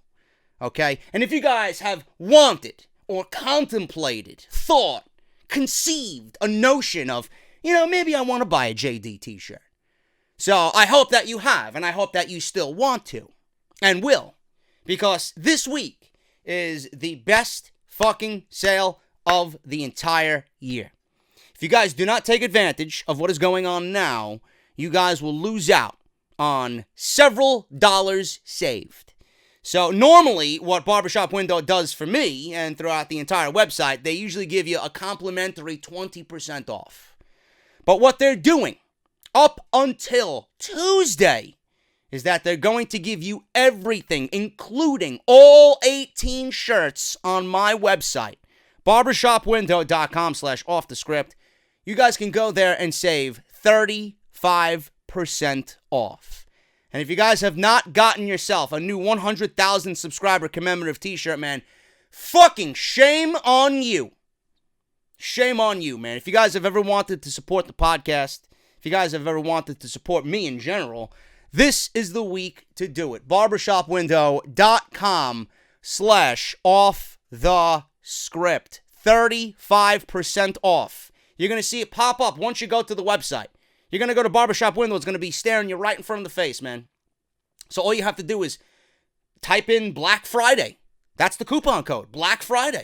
okay? And if you guys have wanted or contemplated, thought, conceived a notion of, maybe I want to buy a JD t-shirt. So I hope that you have, and I hope that you still want to, and will, because this week is the best fucking sale of the entire year. If you guys do not take advantage of what is going on now, you guys will lose out on several dollars saved. So normally what Barbershop Window does for me and throughout the entire website, they usually give you a complimentary 20% off. But what they're doing up until Tuesday is that they're going to give you everything, including all 18 shirts on my website, barbershopwindow.com/offthescript. You guys can go there and save 35% off. And if you guys have not gotten yourself a new 100,000 subscriber commemorative t-shirt, man, fucking shame on you. Shame on you, man. If you guys have ever wanted to support the podcast, if you guys have ever wanted to support me in general, this is the week to do it. barbershopwindow.com/offthescript. 35% off. You're going to see it pop up once you go to the website. You're going to go to Barbershop Window. It's going to be staring you right in front of the face, man. So all you have to do is type in Black Friday. That's the coupon code, Black Friday.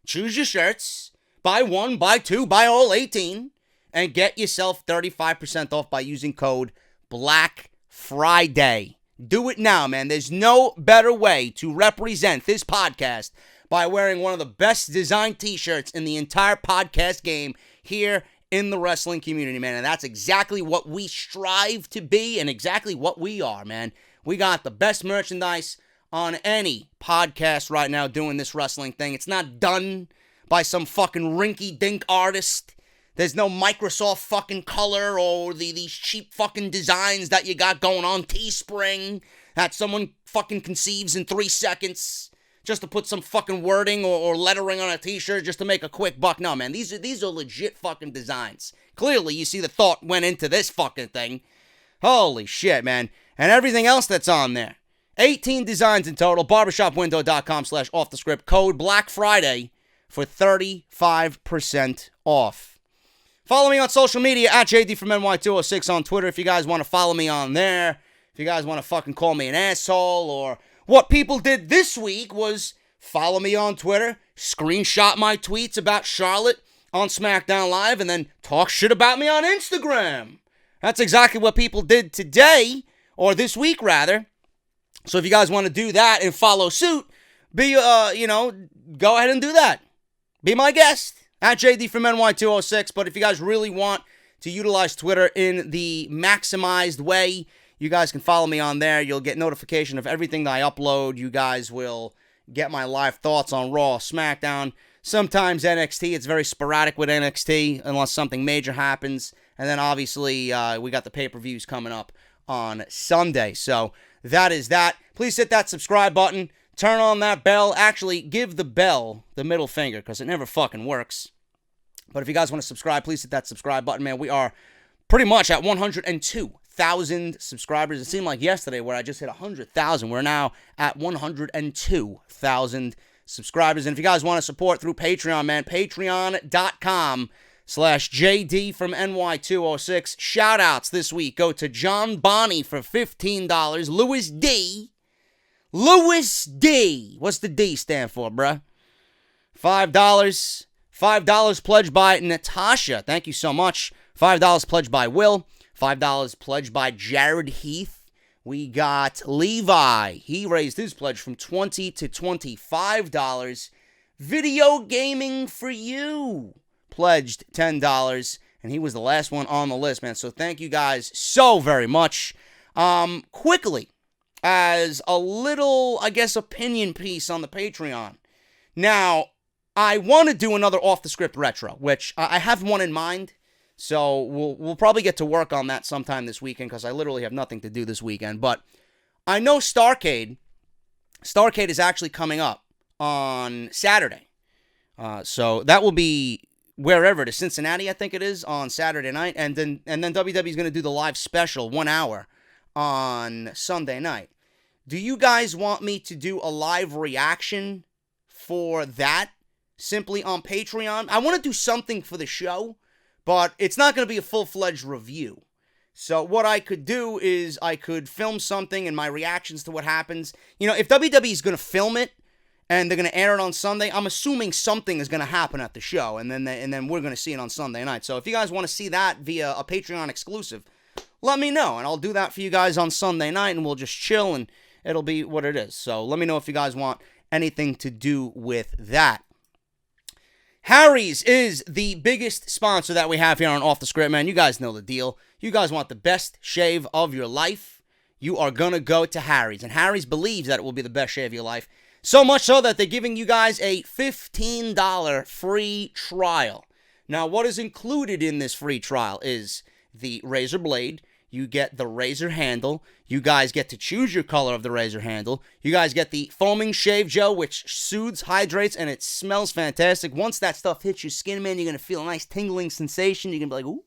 Choose your shirts. Buy one, buy two, buy all 18. And get yourself 35% off by using code Black Friday. Do it now, man. There's no better way to represent this podcast by wearing one of the best designed t-shirts in the entire podcast game here in the wrestling community, man. And that's exactly what we strive to be and exactly what we are, man. We got the best merchandise on any podcast right now doing this wrestling thing. It's not done by some fucking rinky-dink artist. There's no Microsoft fucking color or these cheap fucking designs that you got going on Teespring that someone fucking conceives in 3 seconds just to put some fucking wording or lettering on a t-shirt just to make a quick buck. No, man, these are legit fucking designs. Clearly, you see the thought went into this fucking thing. Holy shit, man. And everything else that's on there. 18 designs in total. Barbershopwindow.com/offthescript. Code Black Friday for 35% off. Follow me on social media at JD from NY206 on Twitter if you guys want to follow me on there. If you guys want to fucking call me an asshole, or what people did this week was follow me on Twitter, screenshot my tweets about Charlotte on SmackDown Live, and then talk shit about me on Instagram. That's exactly what people did today, or this week rather. So if you guys want to do that and follow suit, go ahead and do that. Be my guest at JD from NY206. But if you guys really want to utilize Twitter in the maximized way, you guys can follow me on there. You'll get notification of everything that I upload. You guys will get my live thoughts on Raw, SmackDown, sometimes NXT. It's very sporadic with NXT unless something major happens. And then obviously we got the pay-per-views coming up on Sunday. So that is that. Please hit that subscribe button. Turn on that bell. Actually, give the bell the middle finger because it never fucking works. But if you guys want to subscribe, please hit that subscribe button, man. We are pretty much at 102,000 subscribers. It seemed like yesterday where I just hit 100,000. We're now at 102,000 subscribers. And if you guys want to support through Patreon, man, patreon.com/JD from NY206. Shout outs this week go to John Bonney for $15. Louis D. What's the D stand for, bruh? $5. $5 pledged by Natasha. Thank you so much. $5 pledged by Will. $5 pledged by Jared Heath. We got Levi. He raised his pledge from $20 to $25. Video Gaming for You pledged $10, and he was the last one on the list, man. So thank you guys so very much. Quickly, as a little, I guess, opinion piece on the Patreon. Now, I want to do another off-the-script retro, which I have one in mind. So we'll probably get to work on that sometime this weekend because I literally have nothing to do this weekend. But I know Starrcade is actually coming up on Saturday. So that will be wherever it is, Cincinnati, I think it is, on Saturday night. And then WWE is going to do the live special 1 hour on Sunday night. Do you guys want me to do a live reaction for that simply on Patreon? I want to do something for the show, but it's not going to be a full-fledged review. So what I could do is I could film something and my reactions to what happens. You know, if WWE is going to film it and they're going to air it on Sunday, I'm assuming something is going to happen at the show, and then we're going to see it on Sunday night. So if you guys want to see that via a Patreon exclusive, let me know, and I'll do that for you guys on Sunday night, and we'll just chill, and it'll be what it is. So let me know if you guys want anything to do with that. Harry's is the biggest sponsor that we have here on Off the Script, man. You guys know the deal. You guys want the best shave of your life, you are going to go to Harry's. And Harry's believes that it will be the best shave of your life. So much so that they're giving you guys a $15 free trial. Now, what is included in this free trial is the razor blade. You get the razor handle. You guys get to choose your color of the razor handle. You guys get the foaming shave gel, which soothes, hydrates, and it smells fantastic. Once that stuff hits your skin, man, you're going to feel a nice tingling sensation. You're going to be like, ooh,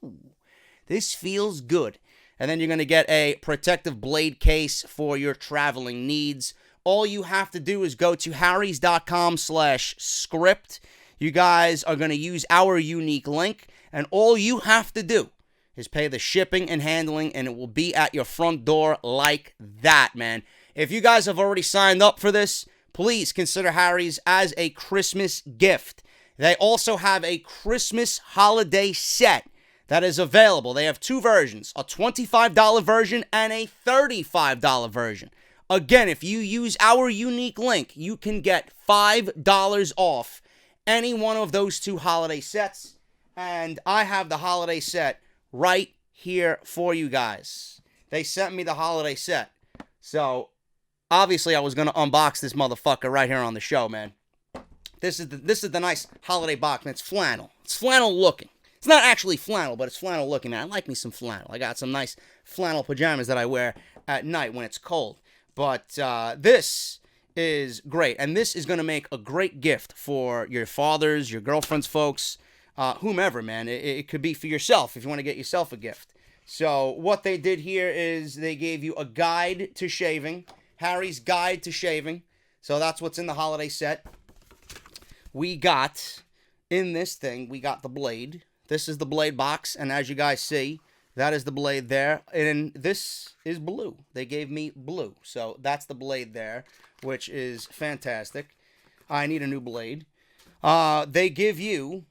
this feels good. And then you're going to get a protective blade case for your traveling needs. All you have to do is go to harrys.com/script. You guys are going to use our unique link, and all you have to do is pay the shipping and handling, and it will be at your front door like that, man. If you guys have already signed up for this, please consider Harry's as a Christmas gift. They also have a Christmas holiday set that is available. They have two versions, a $25 version and a $35 version. Again, if you use our unique link, you can get $5 off any one of those two holiday sets. And I have the holiday set right here for you guys. They sent me the holiday set. So, obviously, I was going to unbox this motherfucker right here on the show, man. This is the nice holiday box, man. It's flannel. It's flannel looking. It's not actually flannel, but it's flannel looking, man. I like me some flannel. I got some nice flannel pajamas that I wear at night when it's cold. But this is great. And this is going to make a great gift for your fathers, your girlfriends, folks, whomever, man. It could be for yourself if you want to get yourself a gift. So what they did here is they gave you a guide to shaving. Harry's Guide to Shaving. So that's what's in the holiday set. We got, in this thing, we got the blade. This is the blade box. And as you guys see, that is the blade there. And this is blue. They gave me blue. So that's the blade there, which is fantastic. I need a new blade. They give you,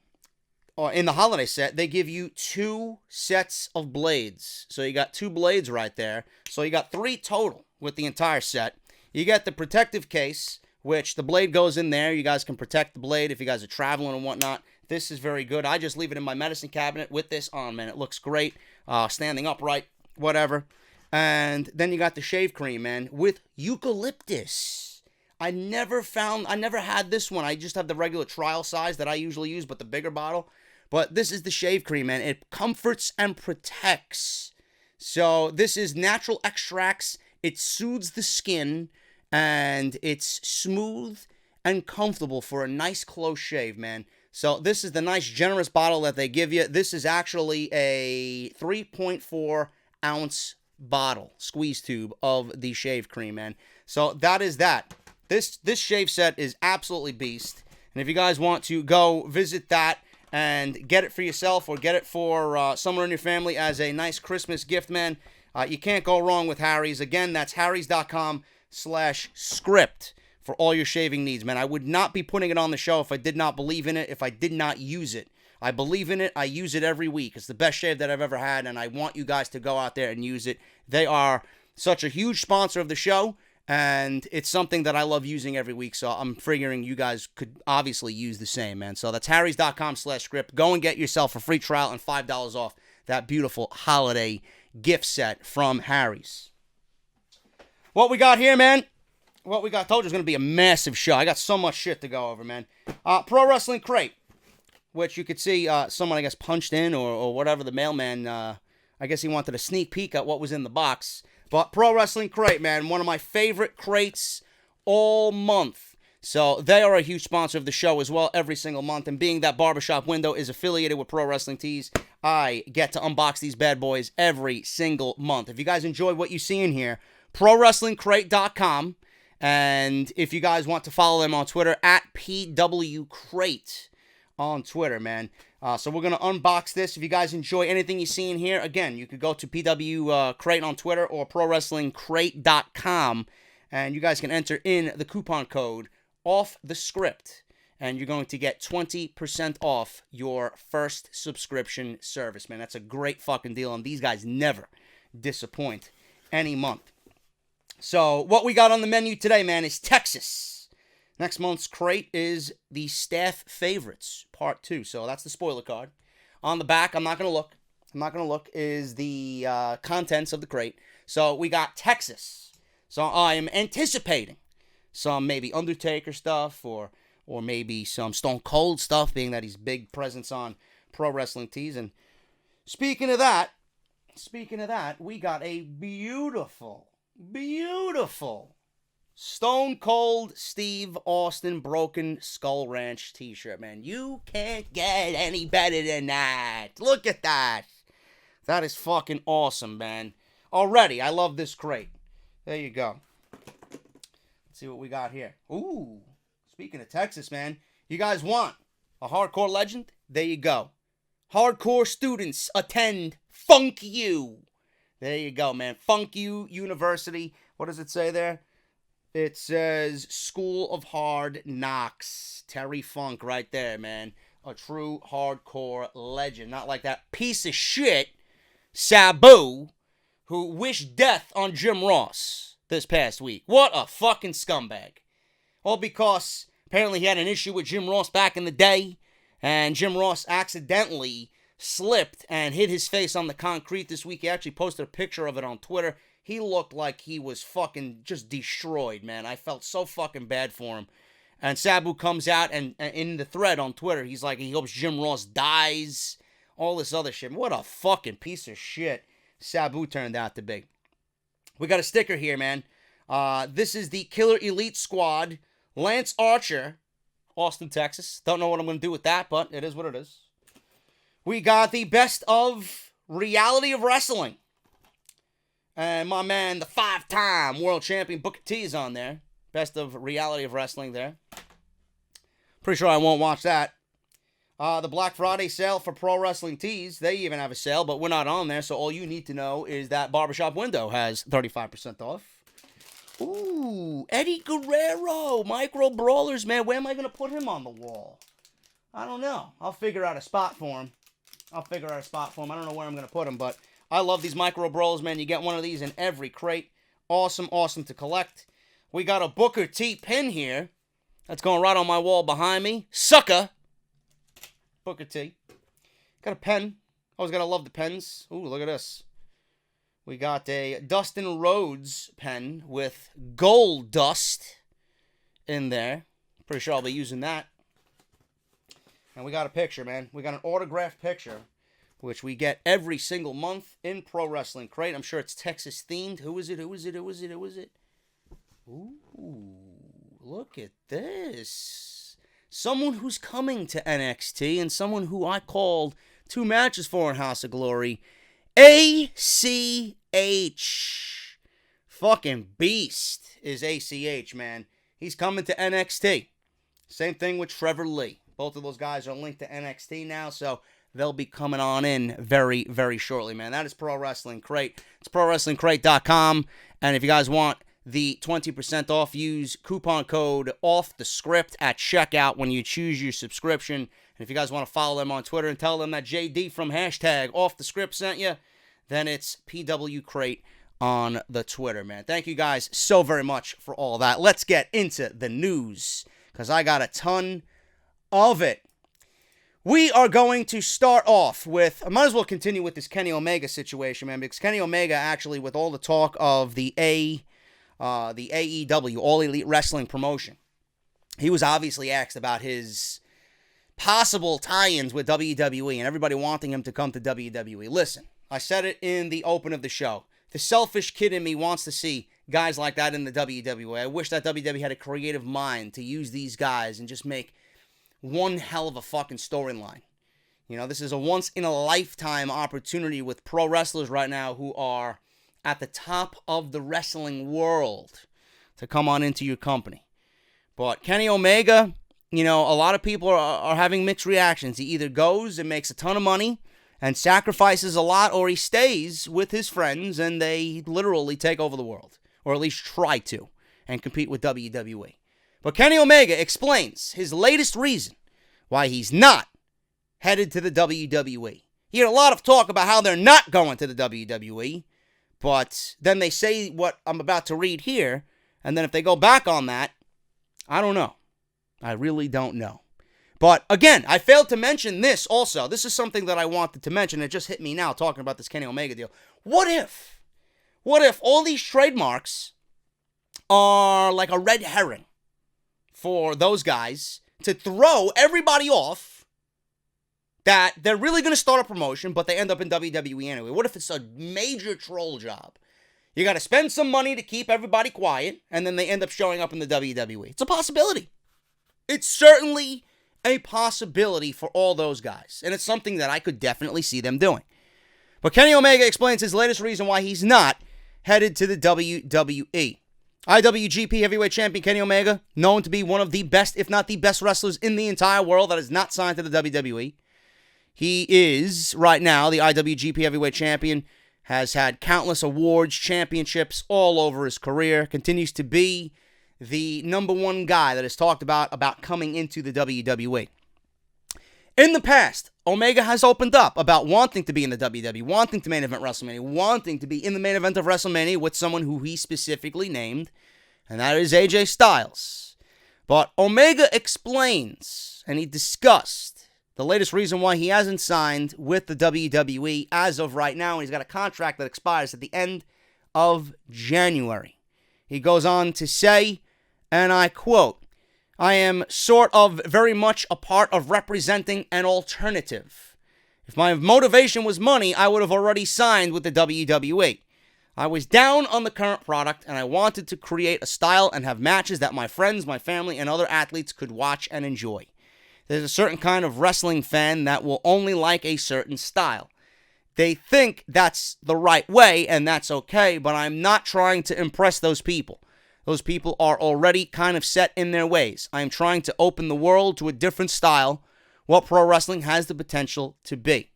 in the holiday set, they give you 2 sets of blades. So you got 2 blades right there. So you got 3 total with the entire set. You get the protective case, which the blade goes in there. You guys can protect the blade if you guys are traveling and whatnot. This is very good. I just leave it in my medicine cabinet with this on, man. It looks great. Standing upright, whatever. And then you got the shave cream, man, with eucalyptus. I never had this one. I just have the regular trial size that I usually use, but the bigger bottle. But this is the shave cream, man. It comforts and protects. So this is natural extracts. It soothes the skin, and it's smooth and comfortable for a nice close shave, man. So this is the nice generous bottle that they give you. This is actually a 3.4 ounce bottle, squeeze tube of the shave cream, man. So that is that. This shave set is absolutely beast. And if you guys want to go visit that and get it for yourself or get it for someone in your family as a nice Christmas gift, man, you can't go wrong with Harry's. Again, that's harrys.com/script for all your shaving needs, man. I would not be putting it on the show if I did not believe in it, if I did not use it. I believe in it. I use it every week. It's the best shave that I've ever had, and I want you guys to go out there and use it. They are such a huge sponsor of the show, and it's something that I love using every week, so I'm figuring you guys could obviously use the same, man. So that's harrys.com/script. Go and get yourself a free trial and $5 off that beautiful holiday gift set from Harry's. What we got here, man? What we got, told you it's going to be a massive show. I got so much shit to go over, man. Pro Wrestling Crate, which you could see someone, I guess, punched in or whatever. The mailman, I guess he wanted a sneak peek at what was in the box. But Pro Wrestling Crate, man, one of my favorite crates all month. So they are a huge sponsor of the show as well every single month. And being that Barbershop Window is affiliated with Pro Wrestling Tees, I get to unbox these bad boys every single month. If you guys enjoy what you see in here, ProWrestlingCrate.com. And if you guys want to follow them on Twitter, at PWCrate on Twitter, man. So we're going to unbox this. If you guys enjoy anything you see in here, again, you could go to PW Crate on Twitter or ProWrestlingCrate.com. And you guys can enter in the coupon code off the script. And you're going to get 20% off your first subscription service, man. That's a great fucking deal. And these guys never disappoint any month. So, what we got on the menu today, man, is Texas. Next month's crate is the Staff Favorites, Part 2. So, that's the spoiler card. On the back, I'm not going to look, is the contents of the crate. So, we got Texas. So, I am anticipating some maybe Undertaker stuff or maybe some Stone Cold stuff, being that he's big presence on Pro Wrestling Tees. And speaking of that, we got a beautiful Stone Cold Steve Austin Broken Skull Ranch t-shirt, man. You can't get any better than that. Look at that. That is fucking awesome, man. Already, I love this crate. There you go. Let's see what we got here. Ooh, speaking of Texas, man, you guys want a hardcore legend? There you go. Hardcore students attend Funk U. There you go, man. Funk U University. What does it say there? It says School of Hard Knocks. Terry Funk right there, man. A true hardcore legend. Not like that piece of shit, Sabu, who wished death on Jim Ross this past week. What a fucking scumbag. All because apparently he had an issue with Jim Ross back in the day, and Jim Ross accidentally slipped and hit his face on the concrete this week. He actually posted a picture of it on Twitter. He looked like he was fucking just destroyed, man. I felt so fucking bad for him. And Sabu comes out and in the thread on Twitter, he's like, he hopes Jim Ross dies. All this other shit. What a fucking piece of shit Sabu turned out to be. We got a sticker here, man. This is the Killer Elite Squad. Lance Archer, Austin, Texas. Don't know what I'm going to do with that, but it is what it is. We got the Best of Reality of Wrestling. And my man, the 5-time world champion Booker T is on there. Best of Reality of Wrestling there. Pretty sure I won't watch that. The Black Friday sale for Pro Wrestling Tees. They even have a sale, but we're not on there. So all you need to know is that Barbershop Window has 35% off. Ooh, Eddie Guerrero. Micro Brawlers, man. Where am I going to put him on the wall? I don't know. I'll figure out a spot for him. I don't know where I'm going to put him, but I love these Micro Brawlers, man. You get one of these in every crate. Awesome to collect. We got a Booker T pin here. That's going right on my wall behind me. Sucker. Booker T. Got a pen. Always got to love the pens. Ooh, look at this. We got a Dustin Rhodes pen with gold dust in there. Pretty sure I'll be using that. And we got a picture, man. We got an autographed picture, which we get every single month in Pro Wrestling Crate. I'm sure it's Texas themed. Who is it? Ooh, look at this. Someone who's coming to NXT and someone who I called 2 matches for in House of Glory. ACH. Fucking beast is ACH, man. He's coming to NXT. Same thing with Trevor Lee. Both of those guys are linked to NXT now, so they'll be coming on in very, very shortly, man. That is Pro Wrestling Crate. It's ProWrestlingCrate.com. And if you guys want the 20% off, use coupon code OFFTHESCRIPT at checkout when you choose your subscription. And if you guys want to follow them on Twitter and tell them that JD from #OffTheScript sent you, then it's PW Crate on the Twitter, man. Thank you guys so very much for all that. Let's get into the news, because I got a ton of it. We are going to start off with, I might as well continue with this Kenny Omega situation, man, because Kenny Omega actually, with all the talk of the AEW, All Elite Wrestling promotion, he was obviously asked about his possible tie-ins with WWE and everybody wanting him to come to WWE. Listen, I said it in the open of the show. The selfish kid in me wants to see guys like that in the WWE. I wish that WWE had a creative mind to use these guys and just make one hell of a fucking storyline. You know, this is a once-in-a-lifetime opportunity with pro wrestlers right now who are at the top of the wrestling world to come on into your company. But Kenny Omega, you know, a lot of people are having mixed reactions. He either goes and makes a ton of money and sacrifices a lot, or he stays with his friends and they literally take over the world, or at least try to, and compete with WWE. But Kenny Omega explains his latest reason why he's not headed to the WWE. He had a lot of talk about how they're not going to the WWE, but then they say what I'm about to read here, and then if they go back on that, I don't know. I really don't know. But again, I failed to mention this also. This is something that I wanted to mention. It just hit me now talking about this Kenny Omega deal. What if all these trademarks are like a red herring for those guys to throw everybody off, that they're really going to start a promotion, but they end up in WWE anyway? What if it's a major troll job? You got to spend some money to keep everybody quiet, and then they end up showing up in the WWE. It's a possibility. It's certainly a possibility for all those guys, and it's something that I could definitely see them doing. But Kenny Omega explains his latest reason why he's not headed to the WWE. IWGP Heavyweight Champion Kenny Omega, known to be one of the best, if not the best wrestlers in the entire world that is not signed to the WWE. He is, right now, the IWGP Heavyweight Champion, has had countless awards, championships all over his career, continues to be the number one guy that is talked about coming into the WWE. In the past, Omega has opened up about wanting to be in the WWE, wanting to main event WrestleMania, wanting to be in the main event of WrestleMania with someone who he specifically named, and that is AJ Styles. But Omega explains, and he discussed the latest reason why he hasn't signed with the WWE as of right now, and he's got a contract that expires at the end of January. He goes on to say, and I quote, "I am sort of very much a part of representing an alternative. If my motivation was money, I would have already signed with the WWE. I was down on the current product, and I wanted to create a style and have matches that my friends, my family, and other athletes could watch and enjoy. There's a certain kind of wrestling fan that will only like a certain style. They think that's the right way, and that's okay, but I'm not trying to impress those people. Those people are already kind of set in their ways. I am trying to open the world to a different style, what pro wrestling has the potential to be.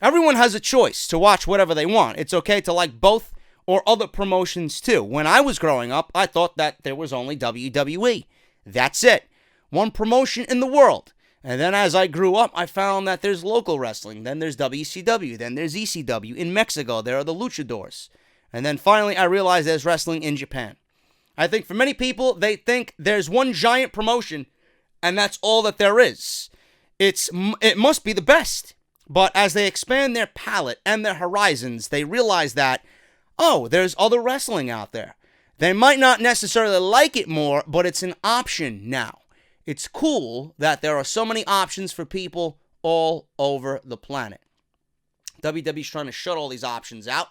Everyone has a choice to watch whatever they want. It's okay to like both or other promotions too. When I was growing up, I thought that there was only WWE. That's it. One promotion in the world. And then as I grew up, I found that there's local wrestling. Then there's WCW. Then there's ECW. In Mexico, there are the luchadors. And then finally, I realized there's wrestling in Japan. I think for many people, they think there's one giant promotion, and that's all that there is. It must be the best. But as they expand their palette and their horizons, they realize that, oh, there's other wrestling out there. They might not necessarily like it more, but it's an option now. It's cool that there are so many options for people all over the planet. WWE's trying to shut all these options out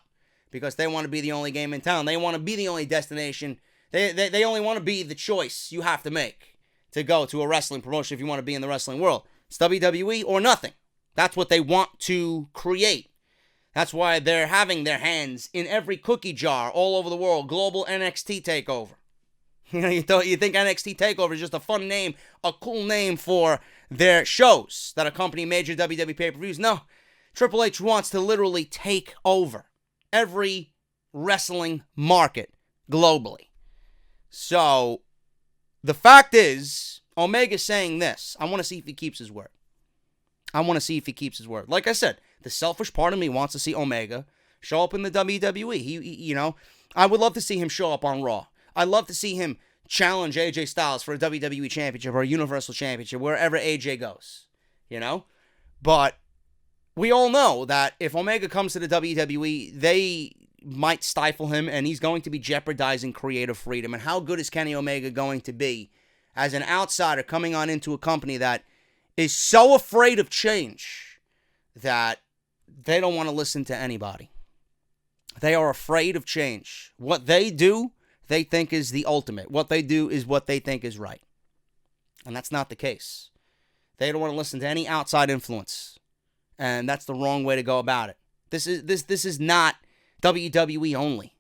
because they want to be the only game in town. They want to be the only destination. They only want to be the choice you have to make to go to a wrestling promotion if you want to be in the wrestling world. It's WWE or nothing. That's what they want to create. That's why they're having their hands in every cookie jar all over the world. Global NXT TakeOver. You know, you think NXT TakeOver is just a fun name, a cool name for their shows that accompany major WWE pay-per-views. No, Triple H wants to literally take over every wrestling market globally. So, the fact is, Omega's saying this. I want to see if he keeps his word. Like I said, the selfish part of me wants to see Omega show up in the WWE. I would love to see him show up on Raw. I'd love to see him challenge AJ Styles for a WWE Championship or a Universal Championship, wherever AJ goes, But we all know that if Omega comes to the WWE, they might stifle him, and he's going to be jeopardizing creative freedom. And how good is Kenny Omega going to be as an outsider coming on into a company that is so afraid of change that they don't want to listen to anybody? They are afraid of change. What they do, they think is the ultimate. What they do is what they think is right. And that's not the case. They don't want to listen to any outside influence. And that's the wrong way to go about it. This is not WWE only.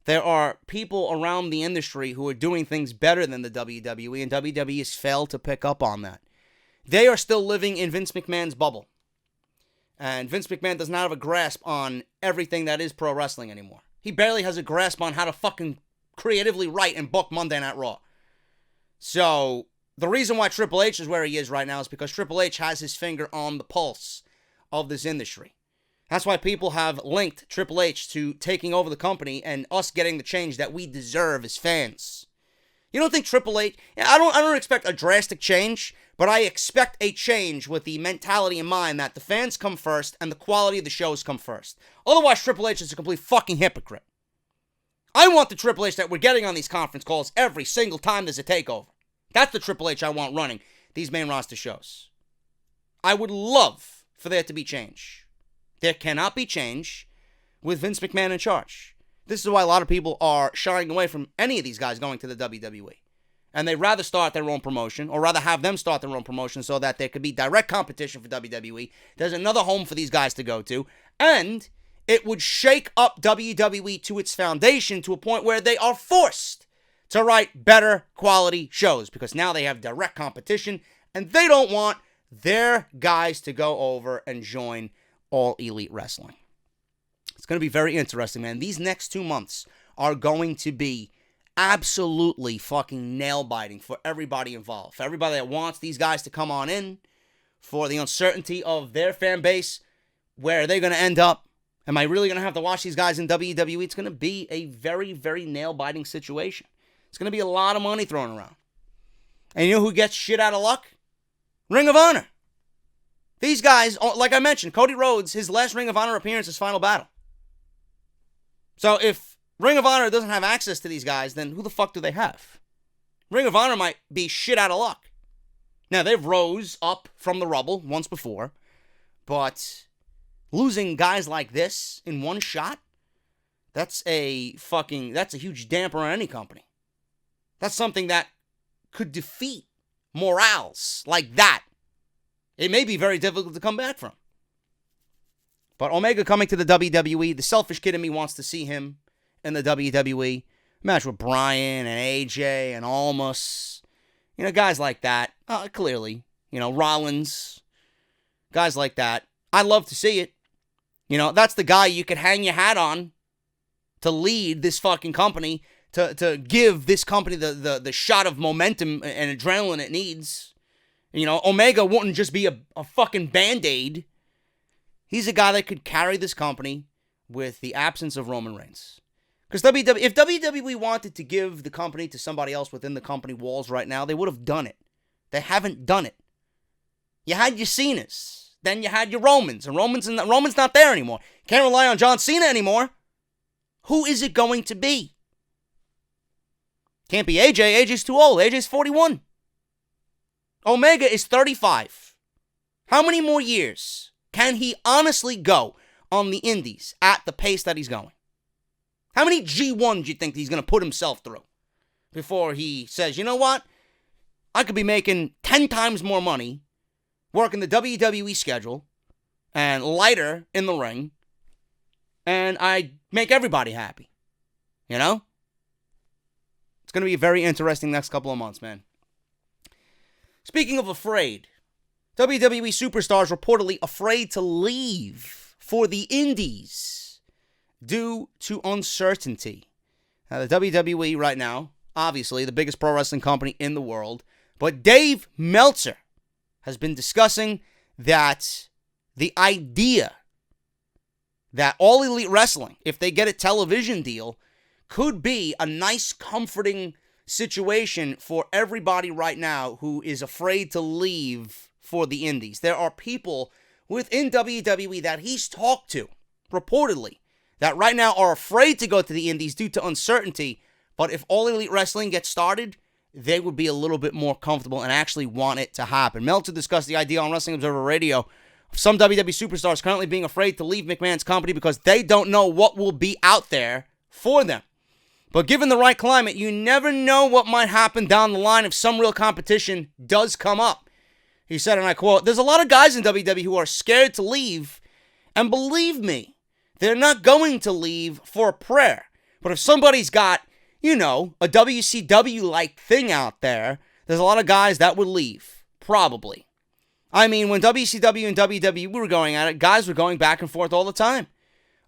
There are people around the industry who are doing things better than the WWE, and WWE has failed to pick up on that. They are still living in Vince McMahon's bubble. And Vince McMahon does not have a grasp on everything that is pro wrestling anymore. He barely has a grasp on how to fucking creatively write and book Monday Night Raw. So, the reason why Triple H is where he is right now is because Triple H has his finger on the pulse of this industry. That's why people have linked Triple H to taking over the company and us getting the change that we deserve as fans. You don't think Triple H... I don't expect a drastic change, but I expect a change with the mentality in mind that the fans come first and the quality of the shows come first. Otherwise, Triple H is a complete fucking hypocrite. I want the Triple H that we're getting on these conference calls every single time there's a takeover. That's the Triple H I want running these main roster shows. I would love for there to be change. There cannot be change with Vince McMahon in charge. This is why a lot of people are shying away from any of these guys going to the WWE. And they'd rather start their own promotion, or rather have them start their own promotion so that there could be direct competition for WWE. There's another home for these guys to go to. And it would shake up WWE to its foundation to a point where they are forced to write better quality shows. Because now they have direct competition, and they don't want their guys to go over and join All Elite Wrestling. It's going to be very interesting, man. These next 2 months are going to be absolutely fucking nail-biting for everybody involved. For everybody that wants these guys to come on in, for the uncertainty of their fan base, where are they going to end up? Am I really going to have to watch these guys in WWE? It's going to be a very, very nail-biting situation. It's going to be a lot of money thrown around. And you know who gets shit out of luck? Ring of Honor. These guys, like I mentioned, Cody Rhodes, his last Ring of Honor appearance is Final Battle. So if Ring of Honor doesn't have access to these guys, then who the fuck do they have? Ring of Honor might be shit out of luck. Now, they've rose up from the rubble once before, but losing guys like this in one shot, that's a huge damper on any company. That's something that could defeat morals like that. It may be very difficult to come back from. But Omega coming to the WWE, the selfish kid in me wants to see him in the WWE. Match with Bryan and AJ and Almas. Guys like that. Clearly. Rollins. Guys like that. I love to see it. That's the guy you could hang your hat on to lead this fucking company, to give this company the shot of momentum and adrenaline it needs. Omega wouldn't just be a fucking Band-Aid. He's a guy that could carry this company with the absence of Roman Reigns. Because if WWE wanted to give the company to somebody else within the company walls right now, they would have done it. They haven't done it. You had your Cenas. Then you had your Romans. And Roman's not there anymore. Can't rely on John Cena anymore. Who is it going to be? Can't be AJ. AJ's too old. AJ's 41. Omega is 35. How many more years can he honestly go on the indies at the pace that he's going? How many G1s do you think he's going to put himself through before he says, you know what? I could be making 10 times more money working the WWE schedule and lighter in the ring, and I make everybody happy. It's going to be a very interesting next couple of months, man. Speaking of afraid, WWE superstars reportedly afraid to leave for the indies due to uncertainty. Now, the WWE right now, obviously the biggest pro wrestling company in the world, but Dave Meltzer has been discussing that the idea that All Elite Wrestling, if they get a television deal, could be a nice, comforting situation for everybody right now who is afraid to leave for the indies. There are people within WWE that he's talked to, reportedly, that right now are afraid to go to the indies due to uncertainty. But if All Elite Wrestling gets started, they would be a little bit more comfortable and actually want it to happen. Meltzer discussed the idea on Wrestling Observer Radio of some WWE superstars currently being afraid to leave McMahon's company because they don't know what will be out there for them. But given the right climate, you never know what might happen down the line if some real competition does come up. He said, and I quote, "There's a lot of guys in WWE who are scared to leave, and believe me, they're not going to leave for a prayer. But if somebody's got, a WCW-like thing out there, there's a lot of guys that would leave, probably." I mean, when WCW and WWE were going at it, guys were going back and forth all the time.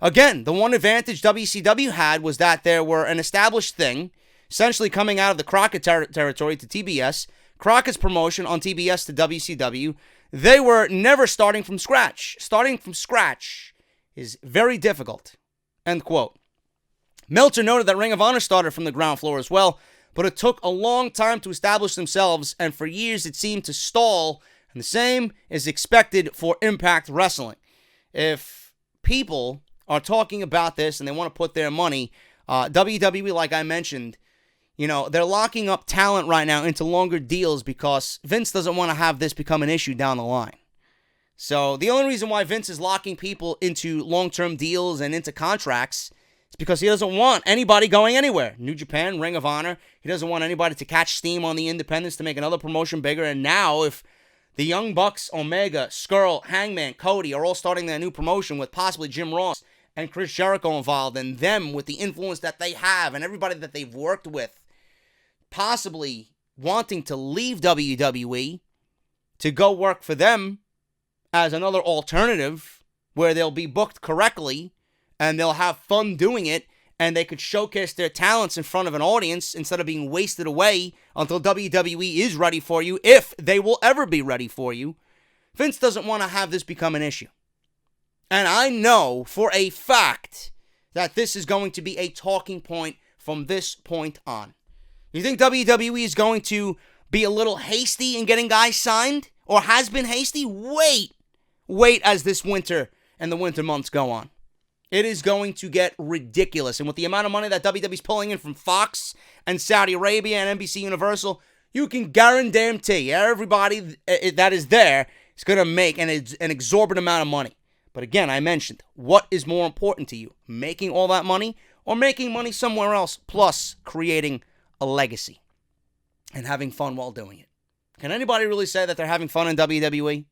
Again, the one advantage WCW had was that there were an established thing, essentially coming out of the Crockett territory to TBS, Crockett's promotion on TBS to WCW. They were never starting from scratch. Starting from scratch is very difficult. End quote. Meltzer noted that Ring of Honor started from the ground floor as well, but it took a long time to establish themselves, and for years it seemed to stall, and the same is expected for Impact Wrestling. If people are talking about this and they want to put their money, WWE, like I mentioned, they're locking up talent right now into longer deals because Vince doesn't want to have this become an issue down the line. So the only reason why Vince is locking people into long-term deals and into contracts is because he doesn't want anybody going anywhere. New Japan, Ring of Honor, he doesn't want anybody to catch steam on the independents to make another promotion bigger. And now if the Young Bucks, Omega, Skrull, Hangman, Cody are all starting their new promotion with possibly Jim Ross and Chris Jericho involved, and them with the influence that they have and everybody that they've worked with, possibly wanting to leave WWE to go work for them as another alternative where they'll be booked correctly and they'll have fun doing it and they could showcase their talents in front of an audience instead of being wasted away until WWE is ready for you, if they will ever be ready for you. Vince doesn't want to have this become an issue. And I know for a fact that this is going to be a talking point from this point on. You think WWE is going to be a little hasty in getting guys signed? Or has been hasty? Wait as this winter and the winter months go on. It is going to get ridiculous. And with the amount of money that WWE's pulling in from Fox and Saudi Arabia and NBC Universal, you can guarantee everybody that is there is going to make an exorbitant amount of money. But again, I mentioned, what is more important to you? Making all that money or making money somewhere else, plus creating a legacy and having fun while doing it? Can anybody really say that they're having fun in WWE?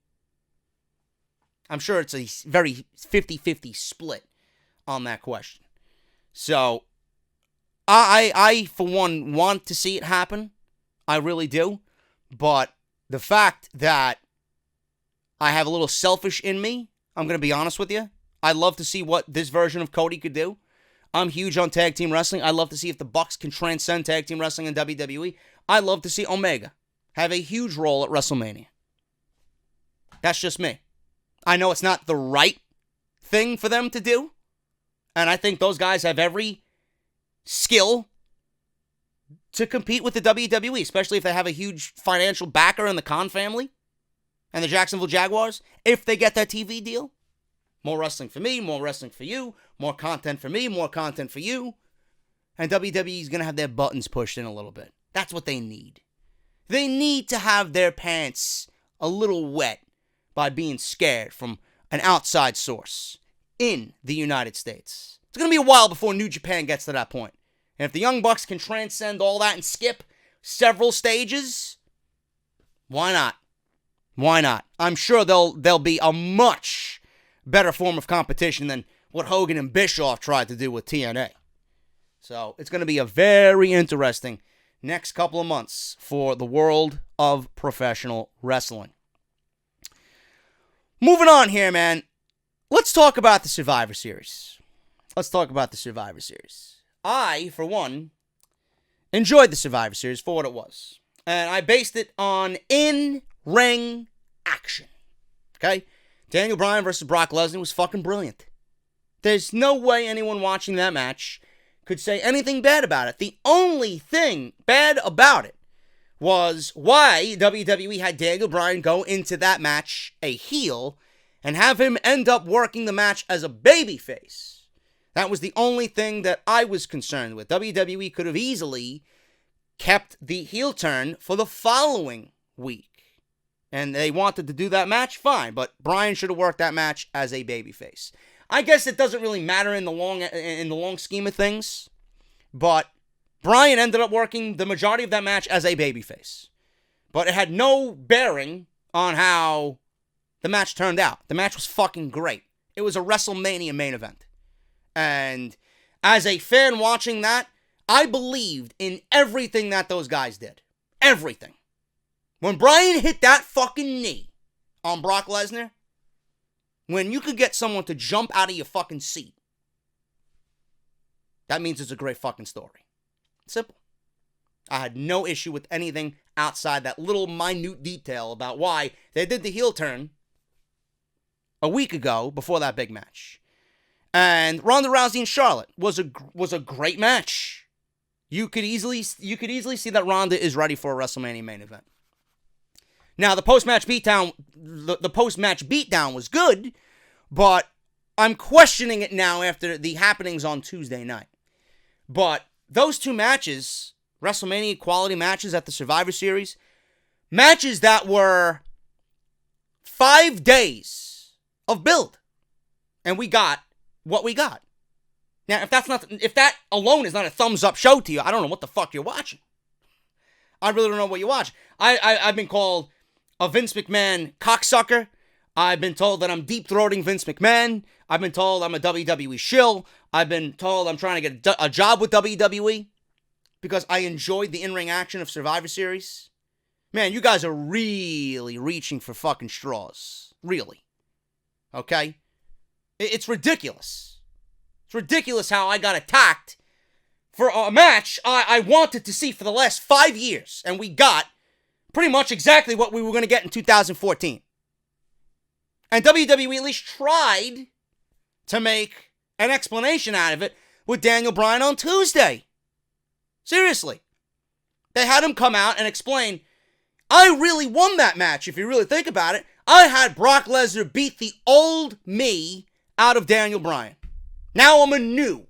I'm sure it's a very 50-50 split on that question. So, I for one, want to see it happen. I really do. But the fact that I have a little selfish in me, I'm going to be honest with you. I'd love to see what this version of Cody could do. I'm huge on tag team wrestling. I'd love to see if the Bucks can transcend tag team wrestling in WWE. I'd love to see Omega have a huge role at WrestleMania. That's just me. I know it's not the right thing for them to do. And I think those guys have every skill to compete with the WWE, especially if they have a huge financial backer in the Khan family and the Jacksonville Jaguars. If they get that TV deal, more wrestling for me, more wrestling for you, more content for me, more content for you. And WWE is going to have their buttons pushed in a little bit. That's what they need. They need to have their pants a little wet by being scared from an outside source in the United States. It's going to be a while before New Japan gets to that point. And if the Young Bucks can transcend all that and skip several stages, why not? Why not? I'm sure they'll be a much better form of competition than what Hogan and Bischoff tried to do with TNA. So it's going to be a very interesting next couple of months for the world of professional wrestling. Moving on here, man. Let's talk about the Survivor Series. I, for one, enjoyed the Survivor Series for what it was. And I based it on in-ring action. Okay? Daniel Bryan versus Brock Lesnar was fucking brilliant. There's no way anyone watching that match could say anything bad about it. The only thing bad about it was why WWE had Daniel Bryan go into that match a heel and have him end up working the match as a babyface. That was the only thing that I was concerned with. WWE could have easily kept the heel turn for the following week. And they wanted to do that match, fine. But Bryan should have worked that match as a babyface. I guess it doesn't really matter in the long scheme of things. But Bryan ended up working the majority of that match as a babyface. But it had no bearing on how the match turned out. The match was fucking great. It was a WrestleMania main event. And as a fan watching that, I believed in everything that those guys did. Everything. When Bryan hit that fucking knee on Brock Lesnar, when you could get someone to jump out of your fucking seat, that means it's a great fucking story. Simple. I had no issue with anything outside that little minute detail about why they did the heel turn a week ago before that big match. And Ronda Rousey and Charlotte was a great match. You could easily see that Ronda is ready for a WrestleMania main event. Now, the post-match beatdown was good, but I'm questioning it now after the happenings on Tuesday night. But those two matches, WrestleMania quality matches at the Survivor Series, matches that were 5 days of build, and we got what we got. Now, if that alone is not a thumbs up show to you, I don't know what the fuck you're watching. I really don't know what you're watching. I've been called a Vince McMahon cocksucker. I've been told that I'm deep-throating Vince McMahon. I've been told I'm a WWE shill. I've been told I'm trying to get a job with WWE because I enjoyed the in-ring action of Survivor Series. Man, you guys are really reaching for fucking straws. Really. Okay? It's ridiculous. It's ridiculous how I got attacked for a match I wanted to see for the last 5 years, and we got pretty much exactly what we were going to get in 2014. And WWE at least tried to make an explanation out of it with Daniel Bryan on Tuesday. Seriously. They had him come out and explain, I really won that match, if you really think about it. I had Brock Lesnar beat the old me out of Daniel Bryan. Now I'm a new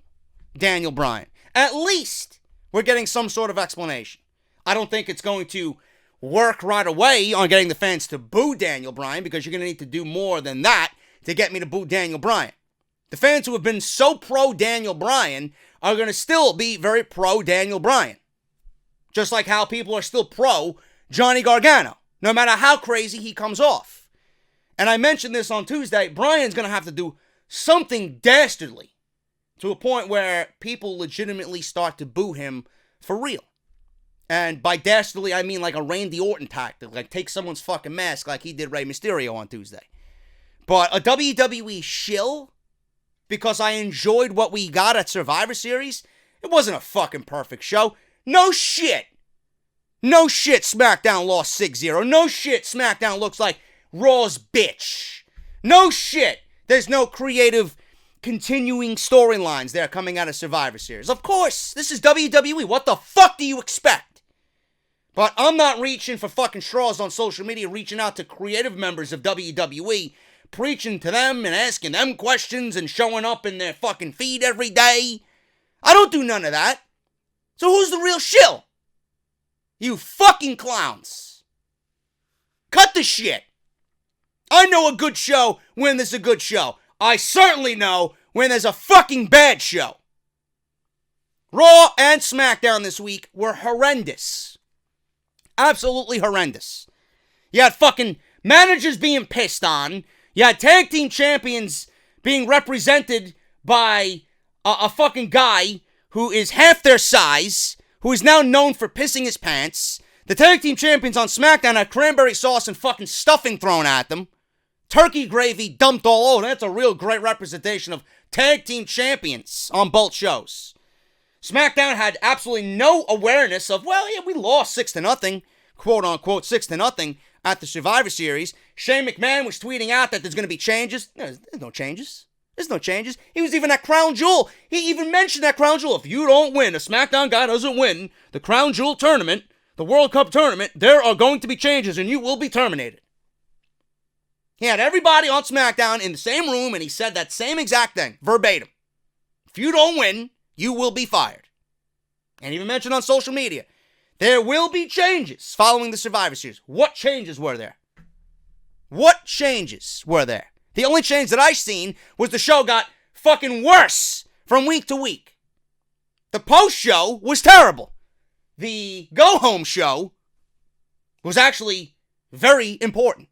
Daniel Bryan. At least we're getting some sort of explanation. I don't think it's going to work right away on getting the fans to boo Daniel Bryan, because you're going to need to do more than that to get me to boo Daniel Bryan. The fans who have been so pro Daniel Bryan are going to still be very pro Daniel Bryan. Just like how people are still pro Johnny Gargano, no matter how crazy he comes off. And I mentioned this on Tuesday, Bryan's going to have to do something dastardly to a point where people legitimately start to boo him for real. And by dastardly, I mean like a Randy Orton tactic, like take someone's fucking mask like he did Rey Mysterio on Tuesday. But a WWE shill, because I enjoyed what we got at Survivor Series, it wasn't a fucking perfect show. No shit. No shit SmackDown lost 6-0. No shit SmackDown looks like Raw's bitch. No shit there's no creative continuing storylines there coming out of Survivor Series. Of course, this is WWE. What the fuck do you expect? But I'm not reaching for fucking straws on social media, reaching out to creative members of WWE, preaching to them and asking them questions and showing up in their fucking feed every day. I don't do none of that. So who's the real shill? You fucking clowns. Cut the shit. I know a good show when there's a good show. I certainly know when there's a fucking bad show. Raw and SmackDown this week were horrendous. Absolutely horrendous. You had fucking managers being pissed on. You had tag team champions being represented by a fucking guy who is half their size, who is now known for pissing his pants. The tag team champions on SmackDown had cranberry sauce and fucking stuffing thrown at them. Turkey gravy dumped all over. That's a real great representation of tag team champions on both shows. SmackDown had absolutely no awareness of, well, yeah, we lost 6-0, quote unquote 6-0 at the Survivor Series. Shane McMahon was tweeting out that there's going to be changes. There's no changes. There's no changes. He was even at Crown Jewel. He even mentioned that Crown Jewel. If you don't win, a SmackDown guy doesn't win the Crown Jewel tournament, the World Cup tournament, there are going to be changes and you will be terminated. He had everybody on SmackDown in the same room and he said that same exact thing, verbatim. If you don't win, you will be fired. And even mentioned on social media, there will be changes following the Survivor Series. What changes were there? What changes were there? The only change that I seen was the show got fucking worse from week to week. The post show was terrible. The go-home show was actually very important.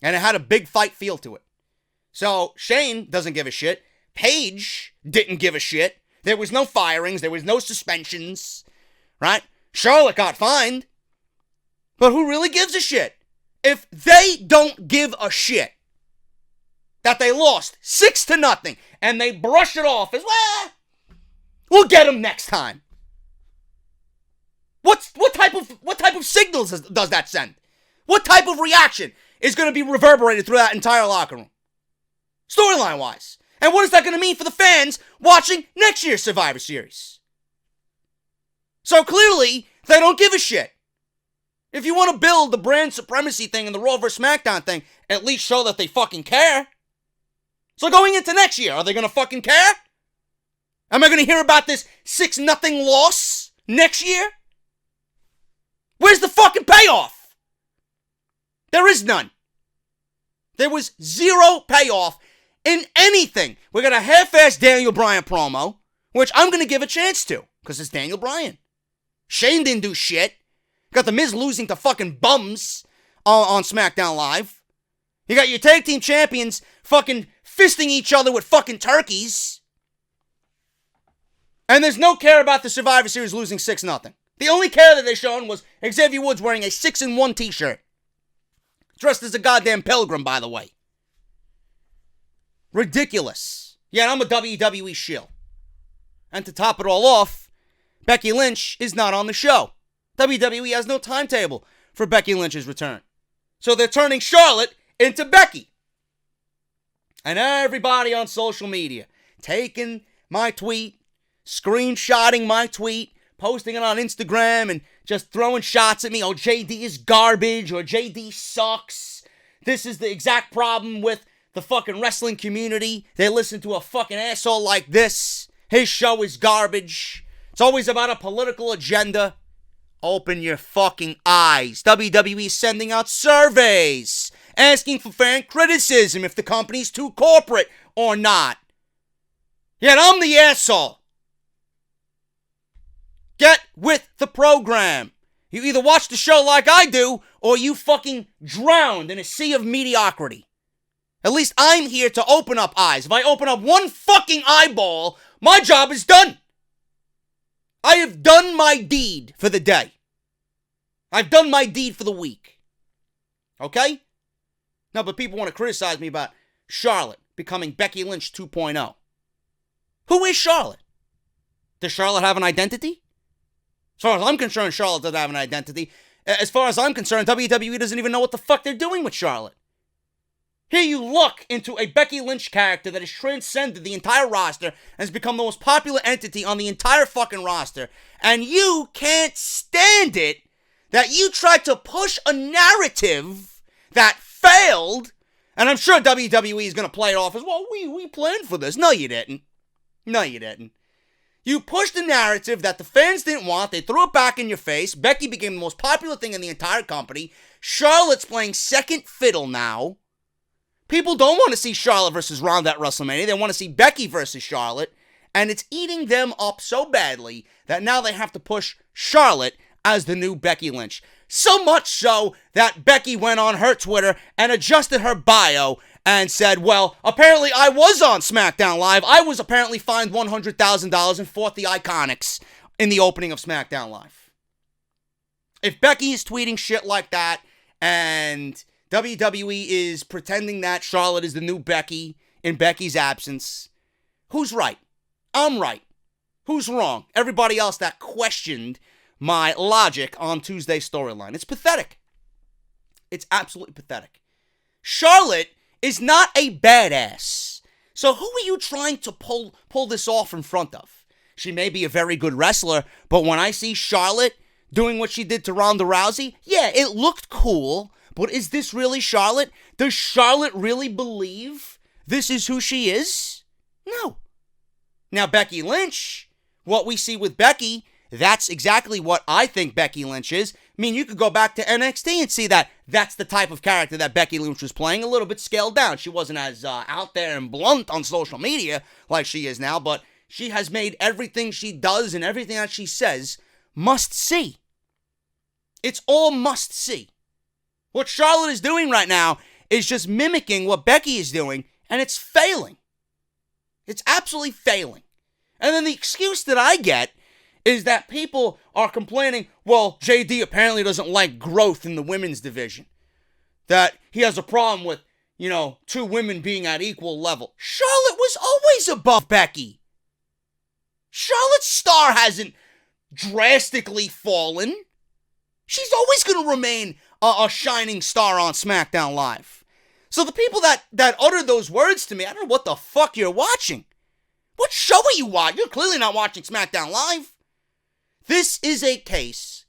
And it had a big fight feel to it. So Shane doesn't give a shit. Paige didn't give a shit. There was no firings. There was no suspensions. Right? Charlotte got fined. But who really gives a shit? If they don't give a shit that they lost 6-0 and they brush it off as, well, we'll get them next time. What type of signals does that send? What type of reaction is going to be reverberated through that entire locker room? Storyline-wise. And what is that going to mean for the fans watching next year's Survivor Series? So clearly, they don't give a shit. If you want to build the brand supremacy thing and the Raw vs. SmackDown thing, at least show that they fucking care. So going into next year, are they going to fucking care? Am I going to hear about this 6-0 loss next year? Where's the fucking payoff? There is none. There was zero payoff in anything. We got a half-assed Daniel Bryan promo, which I'm going to give a chance to, because it's Daniel Bryan. Shane didn't do shit. Got the Miz losing to fucking bums on SmackDown Live. You got your tag team champions fucking fisting each other with fucking turkeys. And there's no care about the Survivor Series losing 6-0. The only care that they shown was Xavier Woods wearing a 6-1 t-shirt. Dressed as a goddamn pilgrim, by the way. Ridiculous. Yeah, I'm a WWE shill. And to top it all off, Becky Lynch is not on the show. WWE has no timetable for Becky Lynch's return. So they're turning Charlotte into Becky. And everybody on social media taking my tweet, screenshotting my tweet, posting it on Instagram, and just throwing shots at me. Oh, JD is garbage, or JD sucks. This is the exact problem with the fucking wrestling community. They listen to a fucking asshole like this. His show is garbage. It's always about a political agenda. Open your fucking eyes. WWE is sending out surveys, asking for fan criticism if the company's too corporate or not. Yet I'm the asshole. Get with the program. You either watch the show like I do, or you fucking drowned in a sea of mediocrity. At least I'm here to open up eyes. If I open up one fucking eyeball, my job is done. I have done my deed for the day. I've done my deed for the week. Okay? No, but people want to criticize me about Charlotte becoming Becky Lynch 2.0. Who is Charlotte? Does Charlotte have an identity? As far as I'm concerned, Charlotte doesn't have an identity. As far as I'm concerned, WWE doesn't even know what the fuck they're doing with Charlotte. Here you look into a Becky Lynch character that has transcended the entire roster and has become the most popular entity on the entire fucking roster, and you can't stand it that you tried to push a narrative that failed, and I'm sure WWE is going to play it off as, well, we planned for this. No, you didn't. No, you didn't. You pushed a narrative that the fans didn't want. They threw it back in your face. Becky became the most popular thing in the entire company. Charlotte's playing second fiddle now. People don't want to see Charlotte versus Ronda at WrestleMania. They want to see Becky versus Charlotte. And it's eating them up so badly that now they have to push Charlotte as the new Becky Lynch. So much so that Becky went on her Twitter and adjusted her bio and said, well, apparently I was on SmackDown Live. I was apparently fined $100,000 and fought the Iconics in the opening of SmackDown Live. If Becky is tweeting shit like that and WWE is pretending that Charlotte is the new Becky in Becky's absence, who's right? I'm right. Who's wrong? Everybody else that questioned my logic on Tuesday's storyline. It's pathetic. It's absolutely pathetic. Charlotte is not a badass. So who are you trying to pull this off in front of? She may be a very good wrestler, but when I see Charlotte doing what she did to Ronda Rousey, yeah, it looked cool, but is this really Charlotte? Does Charlotte really believe this is who she is? No. Now, Becky Lynch, what we see with Becky, that's exactly what I think Becky Lynch is. I mean, you could go back to NXT and see that that's the type of character that Becky Lynch was playing, a little bit scaled down. She wasn't as out there and blunt on social media like she is now, but she has made everything she does and everything that she says must see. It's all must see. What Charlotte is doing right now is just mimicking what Becky is doing, and it's failing. It's absolutely failing. And then the excuse that I get is that people are complaining, well, JD apparently doesn't like growth in the women's division. That he has a problem with, two women being at equal level. Charlotte was always above Becky. Charlotte's star hasn't drastically fallen. She's always going to remain a shining star on SmackDown Live. So the people that uttered those words to me, I don't know what the fuck you're watching. What show are you watching? You're clearly not watching SmackDown Live. This is a case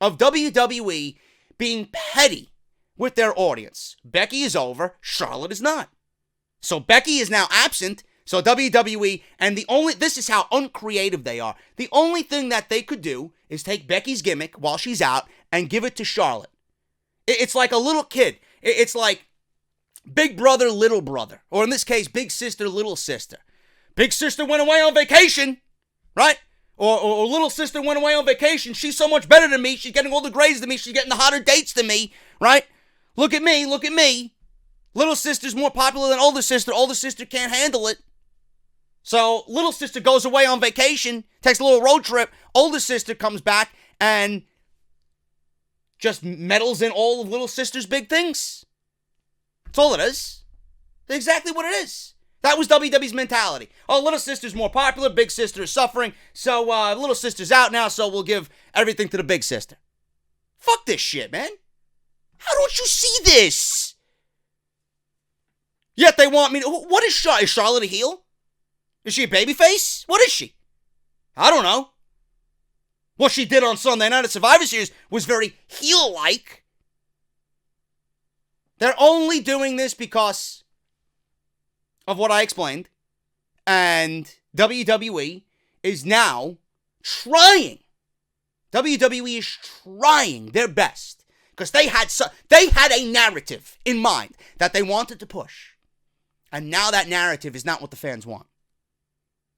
of WWE being petty with their audience. Becky is over, Charlotte is not. So Becky is now absent, so WWE, and this is how uncreative they are. The only thing that they could do is take Becky's gimmick while she's out and give it to Charlotte. It's like a little kid. It's like big brother, little brother. Or in this case, big sister, little sister. Big sister went away on vacation, right? Or little sister went away on vacation. She's so much better than me. She's getting all the grades than me. She's getting the hotter dates than me, right? Look at me. Look at me. Little sister's more popular than older sister. Older sister can't handle it. So little sister goes away on vacation, takes a little road trip. Older sister comes back and just meddles in all of little sister's big things. That's all it is. That's exactly what it is. That was WWE's mentality. Oh, little sister's more popular, big sister is suffering, so little sister's out now, so we'll give everything to the big sister. Fuck this shit, man. How don't you see this? Yet they want me to... What is Charlotte? Is Charlotte a heel? Is she a babyface? What is she? I don't know. What she did on Sunday night at Survivor Series was very heel-like. They're only doing this because of what I explained, and WWE is now trying. WWE is trying their best because they had a narrative in mind that they wanted to push, and now that narrative is not what the fans want.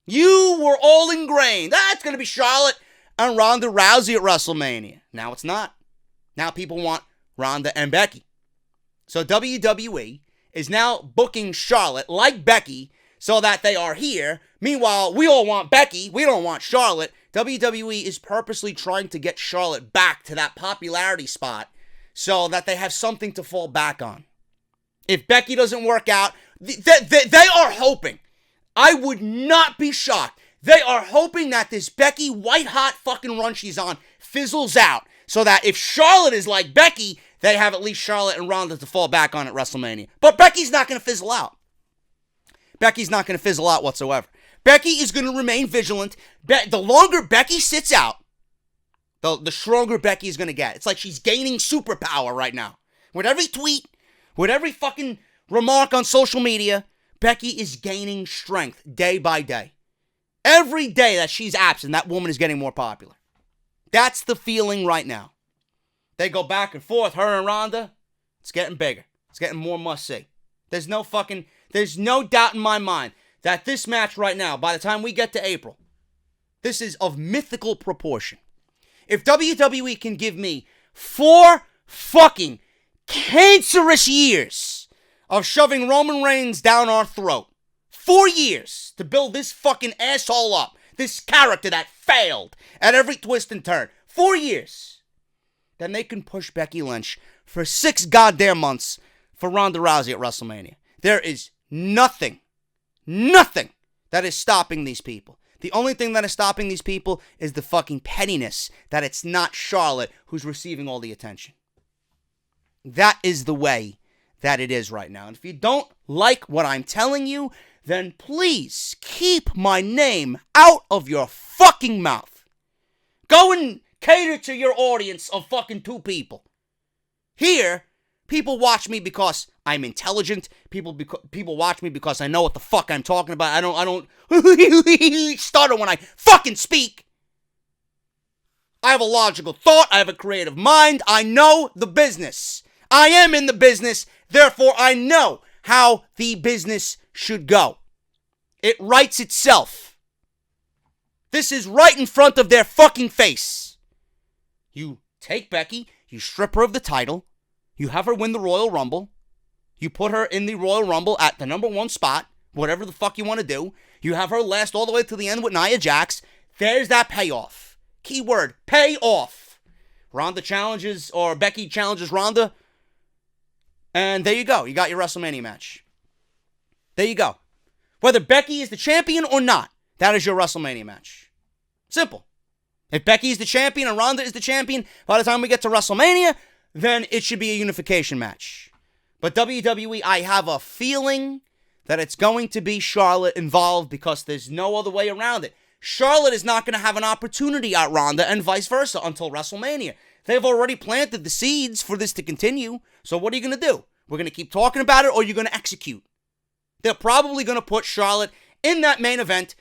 You were all ingrained. It's going to be Charlotte and Ronda Rousey at WrestleMania. Now it's not. Now people want Ronda and Becky. So WWE is now booking Charlotte like Becky so that they are here. Meanwhile, we all want Becky. We don't want Charlotte. WWE is purposely trying to get Charlotte back to that popularity spot so that they have something to fall back on. If Becky doesn't work out, they are hoping. I would not be shocked. They are hoping that this Becky white-hot fucking run she's on fizzles out so that if Charlotte is like Becky, they have at least Charlotte and Ronda to fall back on at WrestleMania. But Becky's not going to fizzle out. Becky's not going to fizzle out whatsoever. Becky is going to remain vigilant. The longer Becky sits out, the stronger Becky is going to get. It's like she's gaining superpower right now. With every tweet, with every fucking remark on social media, Becky is gaining strength day by day. Every day that she's absent, that woman is getting more popular. That's the feeling right now. They go back and forth, her and Ronda. It's getting bigger. It's getting more must-see. There's no doubt in my mind that this match right now, by the time we get to April, this is of mythical proportion. If WWE can give me 4 fucking cancerous years of shoving Roman Reigns down our throat, 4 years to build this fucking asshole up, this character that failed at every twist and turn, 4 years, then they can push Becky Lynch for 6 goddamn months for Ronda Rousey at WrestleMania. There is nothing that is stopping these people. The only thing that is stopping these people is the fucking pettiness that it's not Charlotte who's receiving all the attention. That is the way that it is right now. And if you don't like what I'm telling you, then please keep my name out of your fucking mouth. Go and cater to your audience of fucking 2 people. Here, people watch me because I'm intelligent. People watch me because I know what the fuck I'm talking about. I don't stutter when I fucking speak. I have a logical thought. I have a creative mind. I know the business. I am in the business. Therefore, I know how the business should go. It writes itself. This is right in front of their fucking face. You take Becky, you strip her of the title, you have her win the Royal Rumble, you put her in the Royal Rumble at the number 1 spot, whatever the fuck you want to do, you have her last all the way to the end with Nia Jax. There's that payoff. Keyword, payoff. Ronda challenges, or Becky challenges Ronda, and there you go. You got your WrestleMania match. There you go. Whether Becky is the champion or not, that is your WrestleMania match. Simple. If Becky is the champion and Ronda is the champion, by the time we get to WrestleMania, then it should be a unification match. But WWE, I have a feeling that it's going to be Charlotte involved because there's no other way around it. Charlotte is not going to have an opportunity at Ronda and vice versa until WrestleMania. They've already planted the seeds for this to continue. So what are you going to do? We're going to keep talking about it, or you're going to execute? They're probably going to put Charlotte in that main event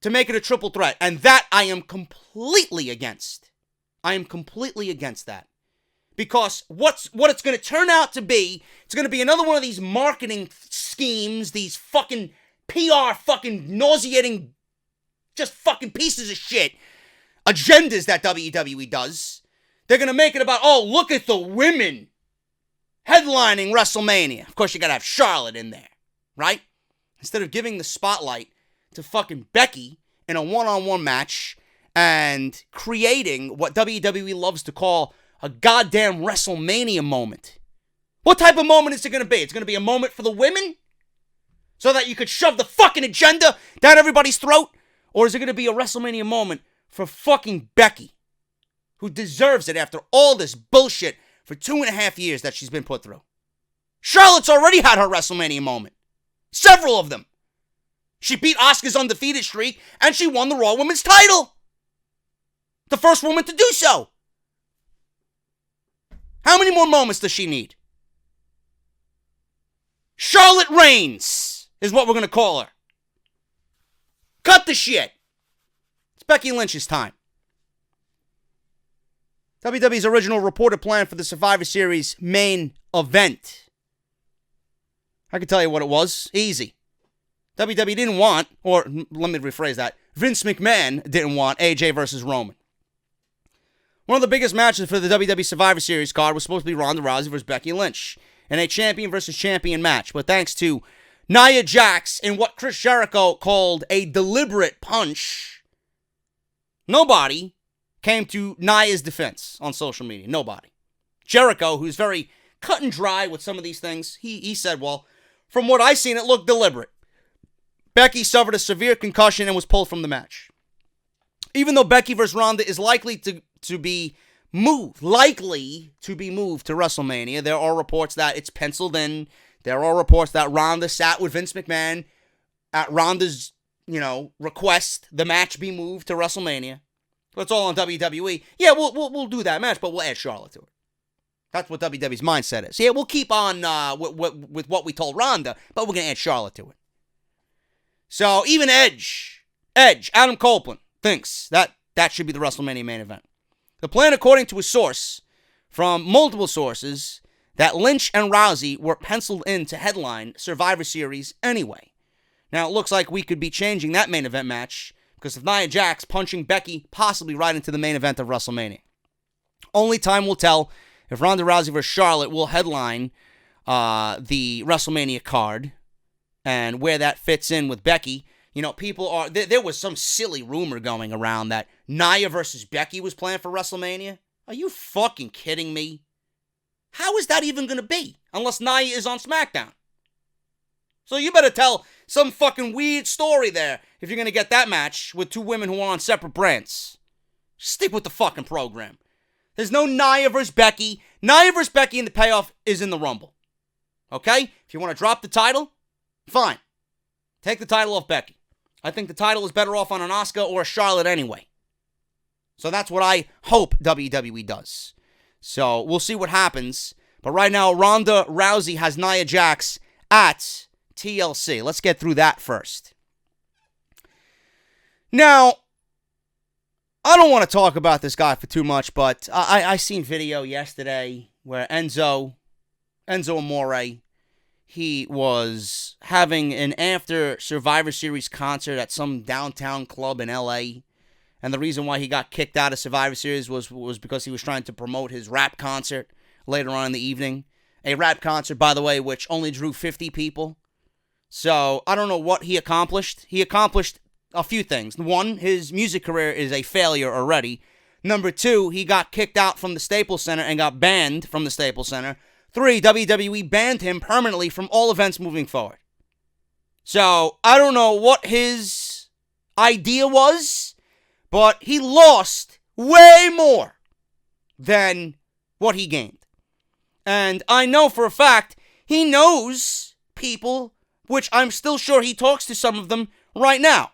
to make it a triple threat. And that I am completely against. I am completely against that. Because what it's going to turn out to be, it's going to be another one of these marketing schemes, these fucking PR fucking nauseating, just fucking pieces of shit, agendas that WWE does. They're going to make it about, oh, look at the women headlining WrestleMania. Of course, you got to have Charlotte in there, right? Instead of giving the spotlight to fucking Becky in a one-on-one match and creating what WWE loves to call a goddamn WrestleMania moment. What type of moment is it going to be? It's going to be a moment for the women? So that you could shove the fucking agenda down everybody's throat? Or is it going to be a WrestleMania moment for fucking Becky, who deserves it after all this bullshit for 2.5 years that she's been put through? Charlotte's already had her WrestleMania moment. Several of them. She beat Asuka's undefeated streak, and she won the Raw Women's title. The first woman to do so. How many more moments does she need? Charlotte Reigns is what we're going to call her. Cut the shit. It's Becky Lynch's time. WWE's original reported plan for the Survivor Series main event. I can tell you what it was. Easy. WWE didn't want, or let me rephrase that, Vince McMahon didn't want AJ versus Roman. One of the biggest matches for the WWE Survivor Series card was supposed to be Ronda Rousey versus Becky Lynch in a champion versus champion match. But thanks to Nia Jax in what Chris Jericho called a deliberate punch, nobody came to Nia's defense on social media. Nobody. Jericho, who's very cut and dry with some of these things, he said, well, from what I seen, it looked deliberate. Becky suffered a severe concussion and was pulled from the match. Even though Becky versus Ronda is likely to be moved to WrestleMania, there are reports that it's penciled in. There are reports that Ronda sat with Vince McMahon at Ronda's, request the match be moved to WrestleMania. That's all on WWE. Yeah, we'll do that match, but we'll add Charlotte to it. That's what WWE's mindset is. Yeah, we'll keep on with what we told Ronda, but we're going to add Charlotte to it. So even Edge, Adam Copeland, thinks that should be the WrestleMania main event. The plan, according to a source from multiple sources, that Lynch and Rousey were penciled in to headline Survivor Series anyway. Now, it looks like we could be changing that main event match because of Nia Jax punching Becky possibly right into the main event of WrestleMania. Only time will tell if Ronda Rousey vs. Charlotte will headline the WrestleMania card and where that fits in with Becky. People are... There was some silly rumor going around that Nia versus Becky was planned for WrestleMania. Are you fucking kidding me? How is that even going to be? Unless Nia is on SmackDown. So you better tell some fucking weird story there if you're going to get that match with 2 women who are on separate brands. Stick with the fucking program. There's no Nia versus Becky. Nia versus Becky and the payoff is in the Rumble. Okay? If you want to drop the title, fine. Take the title off Becky. I think the title is better off on an Asuka or a Charlotte anyway. So that's what I hope WWE does. So we'll see what happens. But right now, Ronda Rousey has Nia Jax at TLC. Let's get through that first. Now, I don't want to talk about this guy for too much, but I seen video yesterday where Enzo Amore, he was having an after Survivor Series concert at some downtown club in LA. And the reason why he got kicked out of Survivor Series was because he was trying to promote his rap concert later on in the evening. A rap concert, by the way, which only drew 50 people. So I don't know what he accomplished. He accomplished a few things. One, his music career is a failure already. Number two, he got kicked out from the Staples Center and got banned from the Staples Center. 3, WWE banned him permanently from all events moving forward. So I don't know what his idea was, but he lost way more than what he gained. And I know for a fact he knows people, which I'm still sure he talks to some of them right now.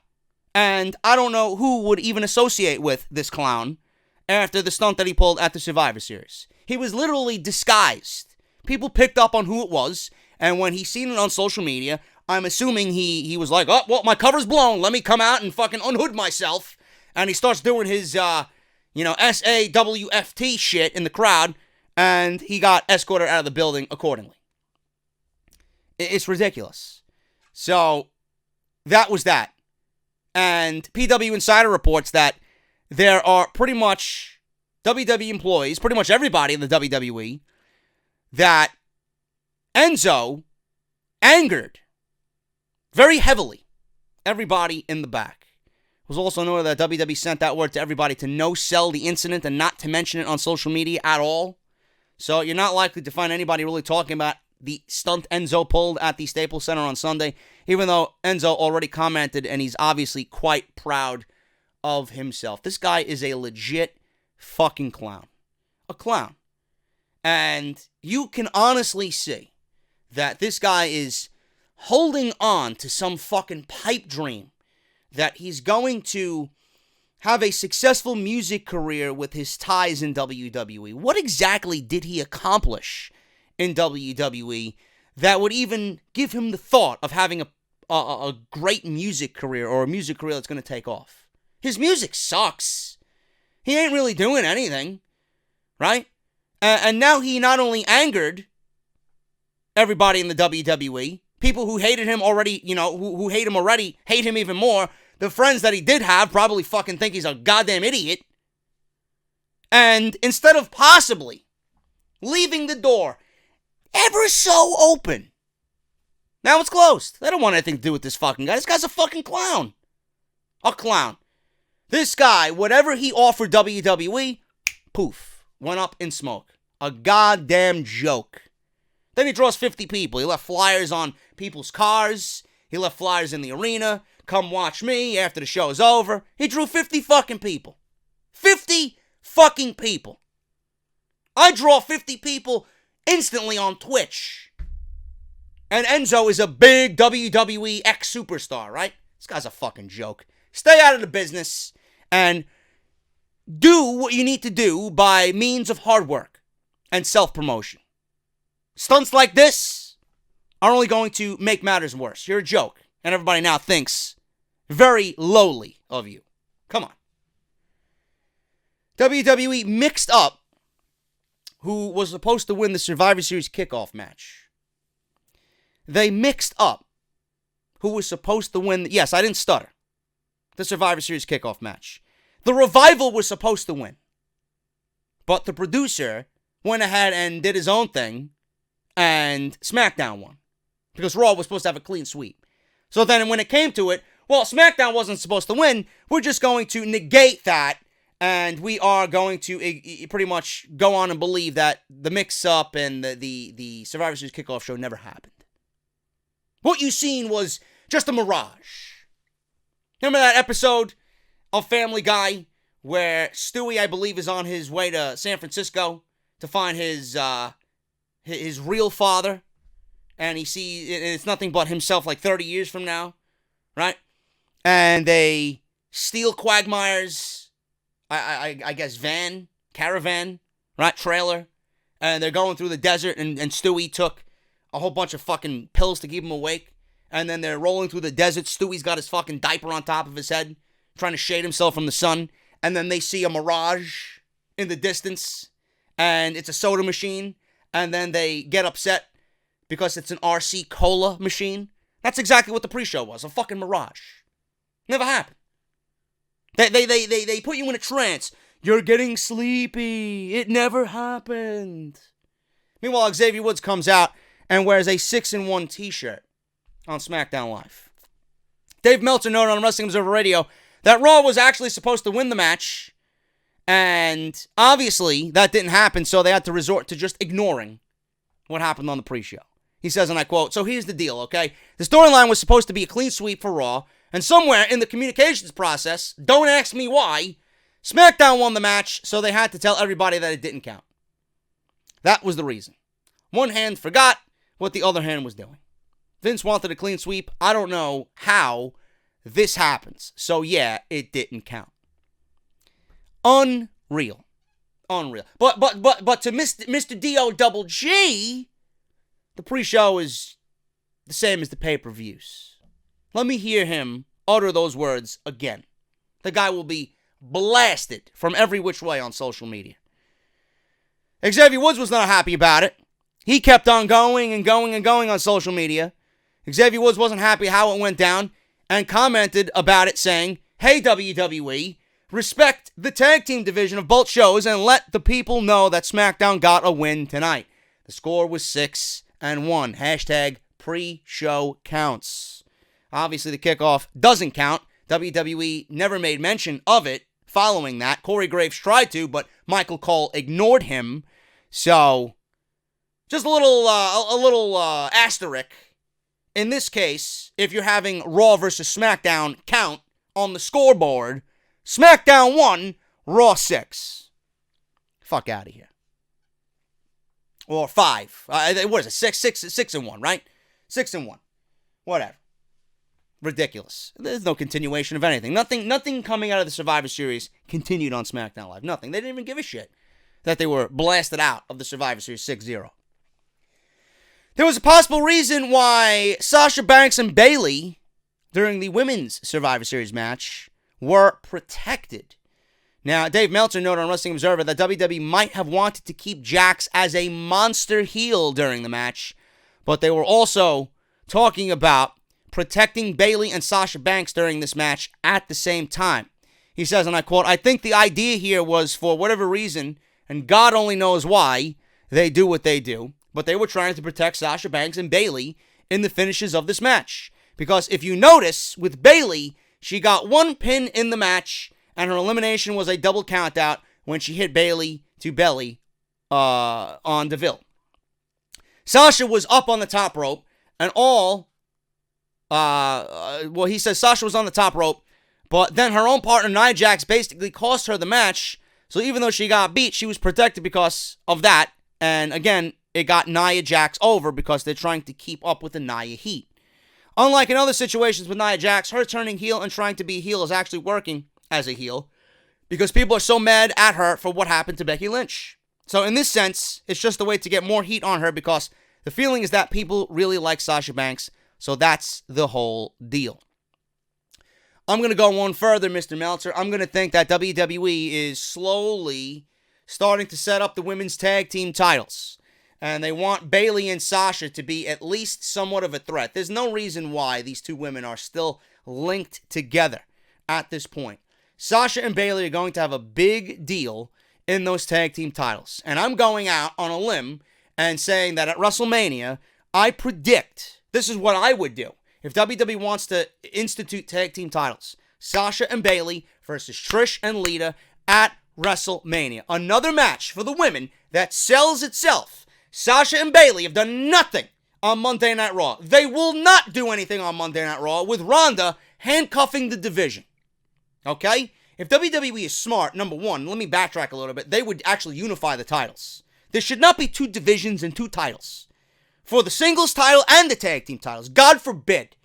And I don't know who would even associate with this clown after the stunt that he pulled at the Survivor Series. He was literally disguised. People picked up on who it was, and when he seen it on social media, I'm assuming he was like, oh, well, my cover's blown. Let me come out and fucking unhood myself. And he starts doing his, SAWFT shit in the crowd, and he got escorted out of the building accordingly. It's ridiculous. So, that was that. And PW Insider reports that there are pretty much WWE employees, pretty much everybody in the WWE, that Enzo angered very heavily everybody in the back. It was also noted that WWE sent that word to everybody to no-sell the incident and not to mention it on social media at all. So you're not likely to find anybody really talking about the stunt Enzo pulled at the Staples Center on Sunday, even though Enzo already commented and he's obviously quite proud of himself. This guy is a legit fucking clown. A clown. And you can honestly see that this guy is holding on to some fucking pipe dream that he's going to have a successful music career with his ties in WWE. What exactly did he accomplish in WWE that would even give him the thought of having a great music career or a music career that's going to take off? His music sucks. He ain't really doing anything, right? And now he not only angered everybody in the WWE, people who hated him already, who hate him already, hate him even more. The friends that he did have probably fucking think he's a goddamn idiot. And instead of possibly leaving the door ever so open, now it's closed. They don't want anything to do with this fucking guy. This guy's a fucking clown. A clown. This guy, whatever he offered WWE, poof, went up in smoke. A goddamn joke. Then he draws 50 people. He left flyers on people's cars. He left flyers in the arena. Come watch me after the show is over. He drew 50 fucking people. 50 fucking people. I draw 50 people instantly on Twitch. And Enzo is a big WWE ex-superstar, right? This guy's a fucking joke. Stay out of the business and do what you need to do by means of hard work and self-promotion. Stunts like this are only going to make matters worse. You're a joke. And everybody now thinks very lowly of you. Come on. WWE mixed up who was supposed to win the Survivor Series kickoff match. They mixed up who was supposed to win. Yes, I didn't stutter. The Survivor Series kickoff match. The Revival was supposed to win. But the producer went ahead and did his own thing. And SmackDown won. Because Raw was supposed to have a clean sweep. So then when it came to it, well, SmackDown wasn't supposed to win. We're just going to negate that. And we are going to pretty much go on and believe that the mix-up and the Survivor Series kickoff show never happened. What you seen was just a mirage. Remember that episode of Family Guy where Stewie, I believe, is on his way to San Francisco to find his real father, and he sees it's nothing but himself like 30 years from now. right? And they steal Quagmire's, I guess, caravan, right, trailer. And they're going through the desert, and Stewie took a whole bunch of fucking pills to keep him awake. And then they're rolling through the desert. Stewie's got his fucking diaper on top of his head, trying to shade himself from the sun. And then they see a mirage in the distance, and it's a soda machine. And then they get upset because it's an RC Cola machine. That's exactly what the pre-show was, a fucking mirage. Never happened. They put you in a trance. You're getting sleepy. It never happened. Meanwhile, Xavier Woods comes out and wears a 6-in-1 t-shirt on SmackDown Live. Dave Meltzer noted on Wrestling Observer Radio that Raw was actually supposed to win the match, and obviously that didn't happen, so they had to resort to just ignoring what happened on the pre-show. He says, and I quote, "So here's the deal, okay? The storyline was supposed to be a clean sweep for Raw, and somewhere in the communications process, don't ask me why, SmackDown won the match, so they had to tell everybody that it didn't count. That was the reason. One hand forgot what the other hand was doing. Vince wanted a clean sweep. I don't know how this happens. So yeah, it didn't count." Unreal. But to Mr. D-O-double-G, the pre-show is the same as the pay-per-views. Let me hear him utter those words again. The guy will be blasted from every which way on social media. Xavier Woods was not happy about it. He kept on going on social media. Xavier Woods wasn't happy how it went down and commented about it saying, "Hey WWE, respect the tag team division of both shows and let the people know that SmackDown got a win tonight. The score was 6-1. Hashtag pre-show counts." Obviously, the kickoff doesn't count. WWE never made mention of it following that. Corey Graves tried to, but Michael Cole ignored him. So, just a little asterisk. In this case, if you're having Raw versus SmackDown count on the scoreboard, SmackDown 1, Raw 6. Fuck out of here. Or 5. What is it? 6-1, right? 6-1. Whatever. Ridiculous. There's no continuation of anything. Nothing coming out of the Survivor Series continued on SmackDown Live. Nothing. They didn't even give a shit that they were blasted out of the Survivor Series 6-0. There was a possible reason why Sasha Banks and Bayley, during the Women's Survivor Series match, were protected. Now, Dave Meltzer noted on Wrestling Observer that WWE might have wanted to keep Jax as a monster heel during the match, but they were also talking about protecting Bayley and Sasha Banks during this match at the same time. He says, and I quote, "I think the idea here was for whatever reason, and God only knows why, they do what they do, but they were trying to protect Sasha Banks and Bayley in the finishes of this match. Because if you notice, with Bayley, she got one pin in the match, and her elimination was a double countout when she hit Bayley to belly on DeVille. Sasha was up on the top rope, and he says Sasha was on the top rope, but then her own partner, Nia Jax, basically cost her the match. So even though she got beat, she was protected because of that. And again, it got Nia Jax over because they're trying to keep up with the Nia heat. Unlike in other situations with Nia Jax, her turning heel and trying to be a heel is actually working as a heel because people are so mad at her for what happened to Becky Lynch. So in this sense, it's just a way to get more heat on her because the feeling is that people really like Sasha Banks. So that's the whole deal. I'm going to go one further, Mr. Meltzer. I'm going to think that WWE is slowly starting to set up the women's tag team titles. And they want Bayley and Sasha to be at least somewhat of a threat. There's no reason why these two women are still linked together at this point. Sasha and Bayley are going to have a big deal in those tag team titles. And I'm going out on a limb and saying that at WrestleMania, I predict, this is what I would do. If WWE wants to institute tag team titles, Sasha and Bayley versus Trish and Lita at WrestleMania. Another match for the women that sells itself. Sasha and Bayley have done nothing on Monday Night Raw. They will not do anything on Monday Night Raw with Ronda handcuffing the division. Okay? If WWE is smart, number one, let me backtrack a little bit, they would actually unify the titles. There should not be two divisions and two titles. For the singles title and the tag team titles. God forbid.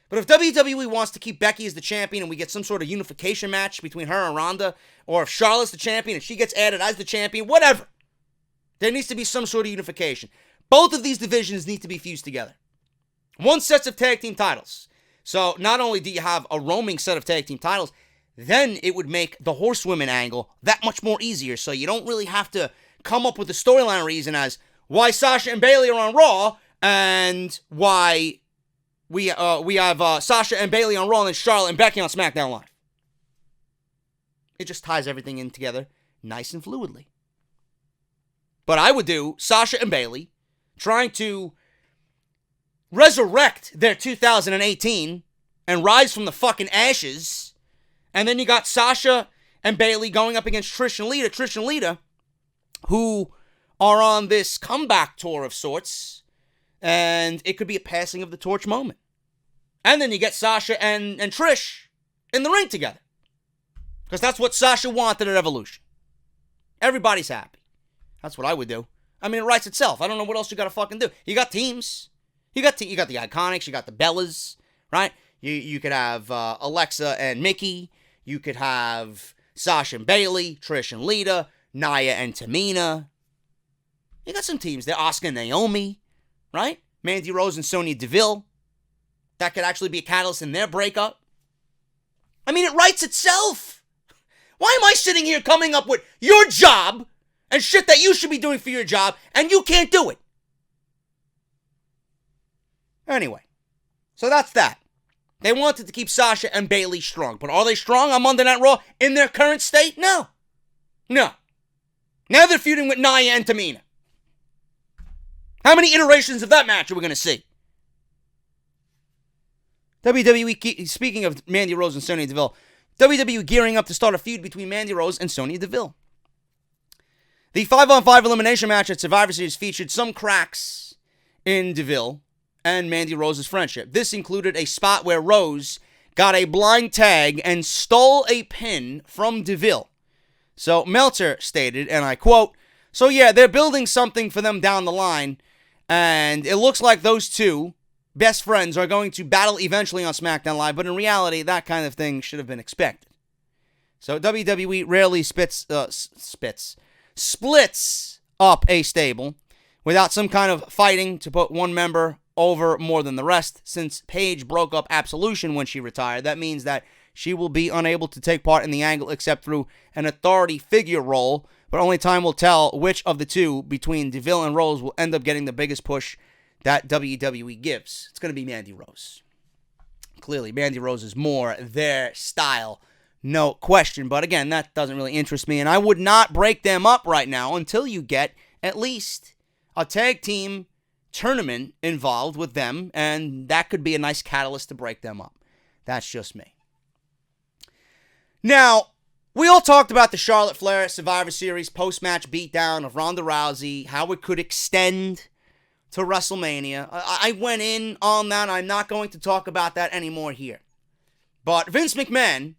But if WWE wants to keep Becky as the champion and we get some sort of unification match between her and Ronda, or if Charlotte's the champion and she gets added as the champion, whatever, there needs to be some sort of unification. Both of these divisions need to be fused together. One set of tag team titles. So not only do you have a roaming set of tag team titles, then it would make the horsewomen angle that much more easier. So you don't really have to come up with a storyline reason as why Sasha and Bayley are on Raw and why we have Sasha and Bayley on Raw and then Charlotte and Becky on SmackDown Live. It just ties everything in together nice and fluidly. But I would do Sasha and Bayley trying to resurrect their 2018 and rise from the fucking ashes. And then you got Sasha and Bayley going up against Trish and Lita. Trish and Lita, who are on this comeback tour of sorts. And it could be a passing of the torch moment. And then you get Sasha and Trish in the ring together. Because that's what Sasha wanted at Evolution. Everybody's happy. That's what I would do. I mean, it writes itself. I don't know what else you got to fucking do. You got teams. You got the Iconics. You got the Bellas, right? You could have Alexa and Mickey. You could have Sasha and Bayley, Trish and Lita, Nia and Tamina. You got some teams there. Asuka and Naomi, right? Mandy Rose and Sonya Deville. That could actually be a catalyst in their breakup. I mean, it writes itself. Why am I sitting here coming up with your job and shit that you should be doing for your job and you can't do it? Anyway, so that's that. They wanted to keep Sasha and Bayley strong. But are they strong on Monday Night Raw in their current state? No. No. Now they're feuding with Nia and Tamina. How many iterations of that match are we going to see? WWE, speaking of Mandy Rose and Sonya Deville, WWE gearing up to start a feud between Mandy Rose and Sonya Deville. The 5-on-5 elimination match at Survivor Series featured some cracks in Deville and Mandy Rose's friendship. This included a spot where Rose got a blind tag and stole a pin from Deville. So Meltzer stated, and I quote, "So yeah, they're building something for them down the line, and it looks like those two best friends are going to battle eventually on SmackDown Live, but in reality, that kind of thing should have been expected." So WWE rarely splits up a stable without some kind of fighting to put one member over more than the rest. Since Paige broke up Absolution when she retired, that means that she will be unable to take part in the angle except through an authority figure role, but only time will tell which of the two between Deville and Rose will end up getting the biggest push that WWE gives. It's going to be Mandy Rose. Clearly, Mandy Rose is more their style, no question. But again, that doesn't really interest me, and I would not break them up right now until you get at least a tag team tournament involved with them, and that could be a nice catalyst to break them up. That's just me. Now, we all talked about the Charlotte Flair Survivor Series post-match beatdown of Ronda Rousey, how it could extend to WrestleMania. I went in on that. I'm not going to talk about that anymore here. But Vince McMahon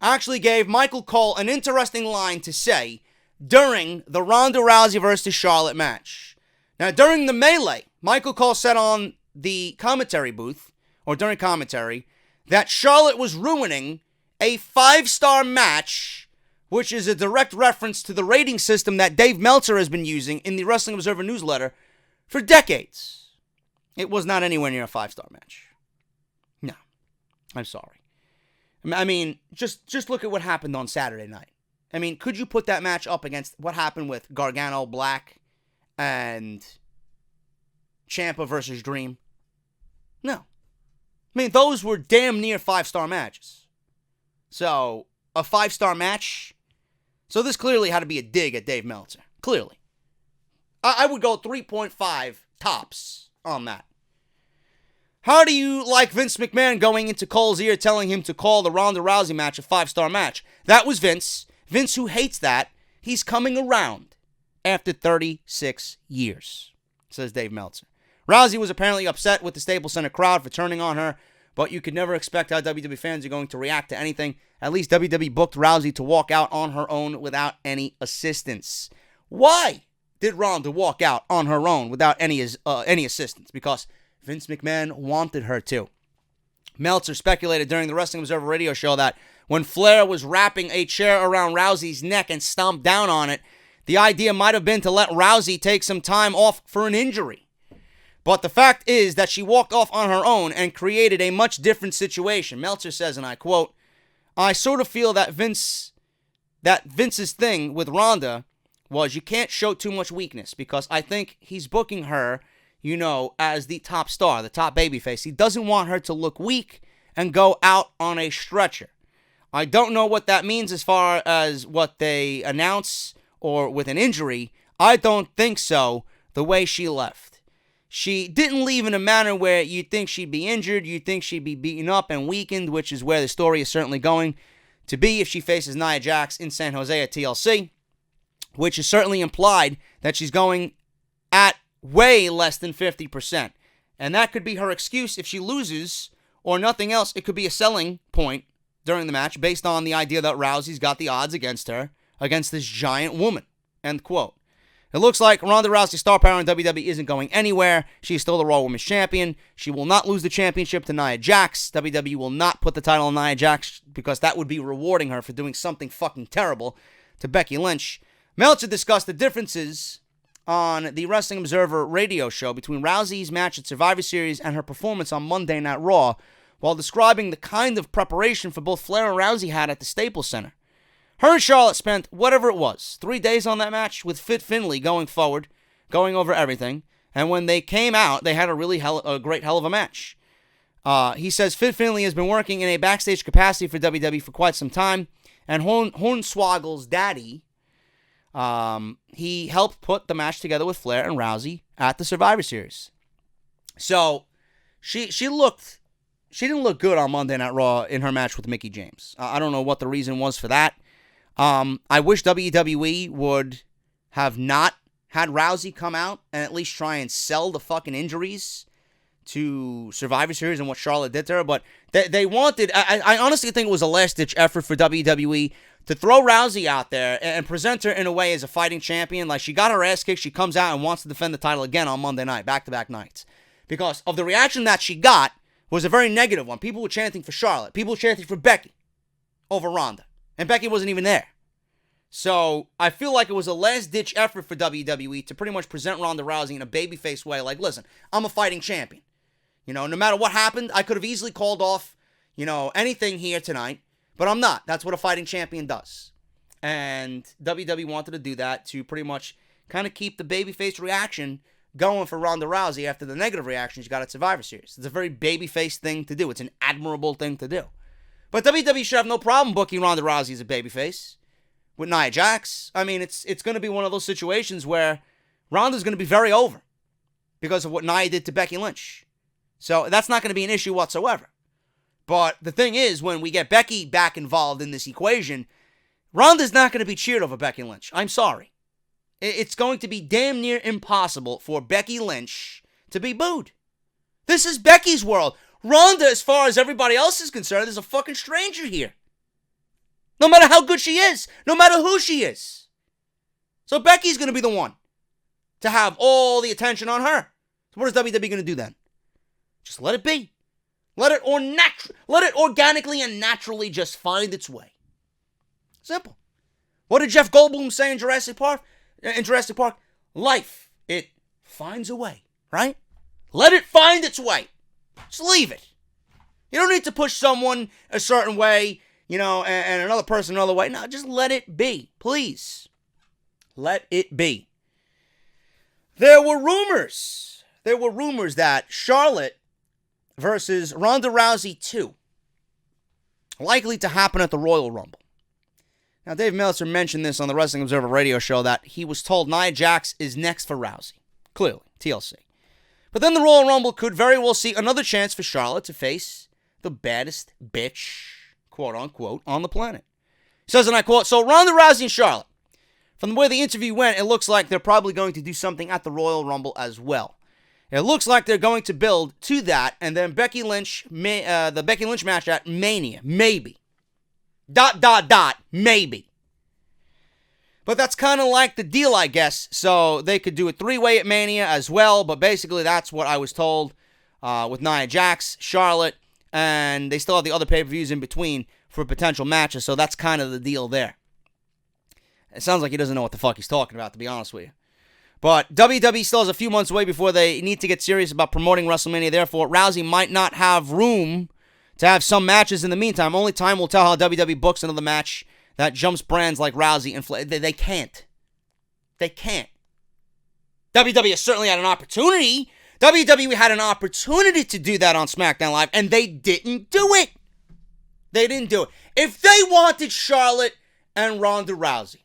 actually gave Michael Cole an interesting line to say during the Ronda Rousey versus Charlotte match. Now, during the melee, Michael Cole said on the commentary booth, or during commentary, that Charlotte was ruining a 5-star match, which is a direct reference to the rating system that Dave Meltzer has been using in the Wrestling Observer newsletter for decades. It was not anywhere near a 5-star match. No. I'm sorry. I mean, just look at what happened on Saturday night. I mean, could you put that match up against what happened with Gargano, Black, and Ciampa versus Dream? No. I mean, those were damn near 5-star matches. So, a 5-star match? So this clearly had to be a dig at Dave Meltzer. Clearly. I would go 3.5 tops on that. How do you like Vince McMahon going into Cole's ear telling him to call the Ronda Rousey match a 5-star match? That was Vince. Vince, who hates that, he's coming around after 36 years, says Dave Meltzer. Rousey was apparently upset with the Staples Center crowd for turning on her, but you could never expect how WWE fans are going to react to anything. At least WWE booked Rousey to walk out on her own without any assistance. Why did Ronda walk out on her own without any assistance? Because Vince McMahon wanted her to. Meltzer speculated during the Wrestling Observer radio show that when Flair was wrapping a chair around Rousey's neck and stomped down on it, the idea might have been to let Rousey take some time off for an injury. But the fact is that she walked off on her own and created a much different situation. Meltzer says, and I quote, "I sort of feel that Vince's thing with Ronda was you can't show too much weakness because I think he's booking her, as the top star, the top babyface. He doesn't want her to look weak and go out on a stretcher. I don't know what that means as far as what they announce or with an injury. I don't think so, the way she left. She didn't leave in a manner where you'd think she'd be injured, you'd think she'd be beaten up and weakened, which is where the story is certainly going to be if she faces Nia Jax in San Jose at TLC, which is certainly implied that she's going at way less than 50%. And that could be her excuse if she loses, or nothing else. It could be a selling point during the match based on the idea that Rousey's got the odds against her, against this giant woman." End quote. It looks like Ronda Rousey's star power in WWE isn't going anywhere. She's still the Raw Women's Champion. She will not lose the championship to Nia Jax. WWE will not put the title on Nia Jax because that would be rewarding her for doing something fucking terrible to Becky Lynch. Meltzer discussed the differences on the Wrestling Observer radio show between Rousey's match at Survivor Series and her performance on Monday Night Raw, while describing the kind of preparation for both Flair and Rousey had at the Staples Center. Her and Charlotte spent whatever it was, 3 days on that match with Fit Finlay going forward, going over everything, and when they came out, they had a great hell of a match. He says Fit Finlay has been working in a backstage capacity for WWE for quite some time, and Hornswoggle's daddy, he helped put the match together with Flair and Rousey at the Survivor Series. So, she didn't look good on Monday Night Raw in her match with Mickie James. I don't know what the reason was for that. I wish WWE would have not had Rousey come out and at least try and sell the fucking injuries to Survivor Series and what Charlotte did to her. But they wanted, I honestly think it was a last-ditch effort for WWE to throw Rousey out there and present her in a way as a fighting champion. Like, she got her ass kicked, she comes out and wants to defend the title again on Monday night, back-to-back nights. Because of the reaction that she got was a very negative one. People were chanting for Charlotte. People were chanting for Becky over Ronda. And Becky wasn't even there. So, I feel like it was a last-ditch effort for WWE to pretty much present Ronda Rousey in a babyface way. Like, listen, I'm a fighting champion. No matter what happened, I could have easily called off, anything here tonight. But I'm not. That's what a fighting champion does. And WWE wanted to do that to pretty much kind of keep the babyface reaction going for Ronda Rousey after the negative reaction she got at Survivor Series. It's a very babyface thing to do. It's an admirable thing to do. But WWE should have no problem booking Ronda Rousey as a babyface with Nia Jax. I mean, it's going to be one of those situations where Ronda's going to be very over because of what Nia did to Becky Lynch. So that's not going to be an issue whatsoever. But the thing is, when we get Becky back involved in this equation, Ronda's not going to be cheered over Becky Lynch. I'm sorry. It's going to be damn near impossible for Becky Lynch to be booed. This is Becky's world. Ronda, as far as everybody else is concerned, is a fucking stranger here. No matter how good she is. No matter who she is. So Becky's going to be the one to have all the attention on her. So what is WWE going to do then? Just let it be. Let it organically and naturally just find its way. Simple. What did Jeff Goldblum say in Jurassic Park? Life, it finds a way, right? Let it find its way. Just leave it. You don't need to push someone a certain way, and another person another way. No, just let it be. Please. Let it be. There were rumors that Charlotte versus Ronda Rousey 2 likely to happen at the Royal Rumble. Now, Dave Meltzer mentioned this on the Wrestling Observer radio show that he was told Nia Jax is next for Rousey. Clearly, TLC. But then the Royal Rumble could very well see another chance for Charlotte to face the baddest bitch, quote unquote, on the planet. He says, and I quote, "So Ronda Rousey and Charlotte. From the way the interview went, it looks like they're probably going to do something at the Royal Rumble as well. It looks like they're going to build to that, and then Becky Lynch, the Becky Lynch match at Mania, maybe. ... maybe. But that's kind of like the deal, I guess. So they could do a 3-way at Mania as well, but basically that's what I was told with Nia Jax, Charlotte, and they still have the other pay-per-views in between for potential matches, so that's kind of the deal there. It sounds like he doesn't know what the fuck he's talking about, to be honest with you. But WWE still has a few months away before they need to get serious about promoting WrestleMania. Therefore, Rousey might not have room to have some matches in the meantime. Only time will tell how WWE books another match that jumps brands like Rousey and Flair. They can't. They can't. WWE has certainly had an opportunity. WWE had an opportunity to do that on SmackDown Live, and they didn't do it. They didn't do it. If they wanted Charlotte and Ronda Rousey,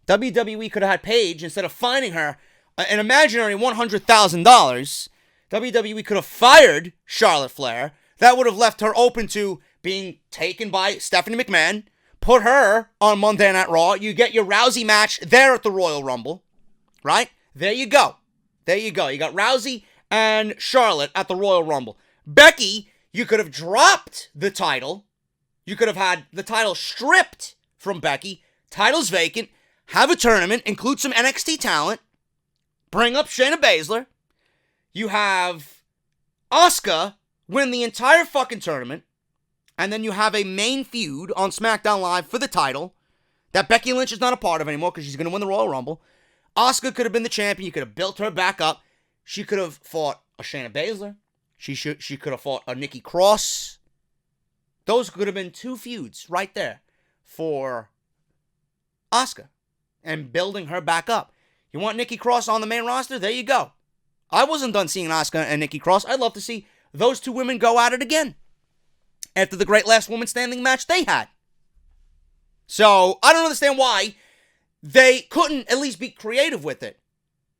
WWE could have had Paige, instead of fining her an imaginary $100,000, WWE could have fired Charlotte Flair. That would have left her open to being taken by Stephanie McMahon, put her on Monday Night Raw. You get your Rousey match there at the Royal Rumble, right? There you go. There you go. You got Rousey and Charlotte at the Royal Rumble. Becky, you could have dropped the title. You could have had the title stripped from Becky. Title's vacant. Have a tournament, include some NXT talent, bring up Shayna Baszler. You have Asuka win the entire fucking tournament, and then you have a main feud on SmackDown Live for the title that Becky Lynch is not a part of anymore because she's going to win the Royal Rumble. Asuka could have been the champion. You could have built her back up. She could have fought a Shayna Baszler. She could have fought a Nikki Cross. Those could have been two feuds right there for Asuka. And building her back up. You want Nikki Cross on the main roster? There you go. I wasn't done seeing Asuka and Nikki Cross. I'd love to see those two women go at it again after the great last woman standing match they had. So, I don't understand why they couldn't at least be creative with it.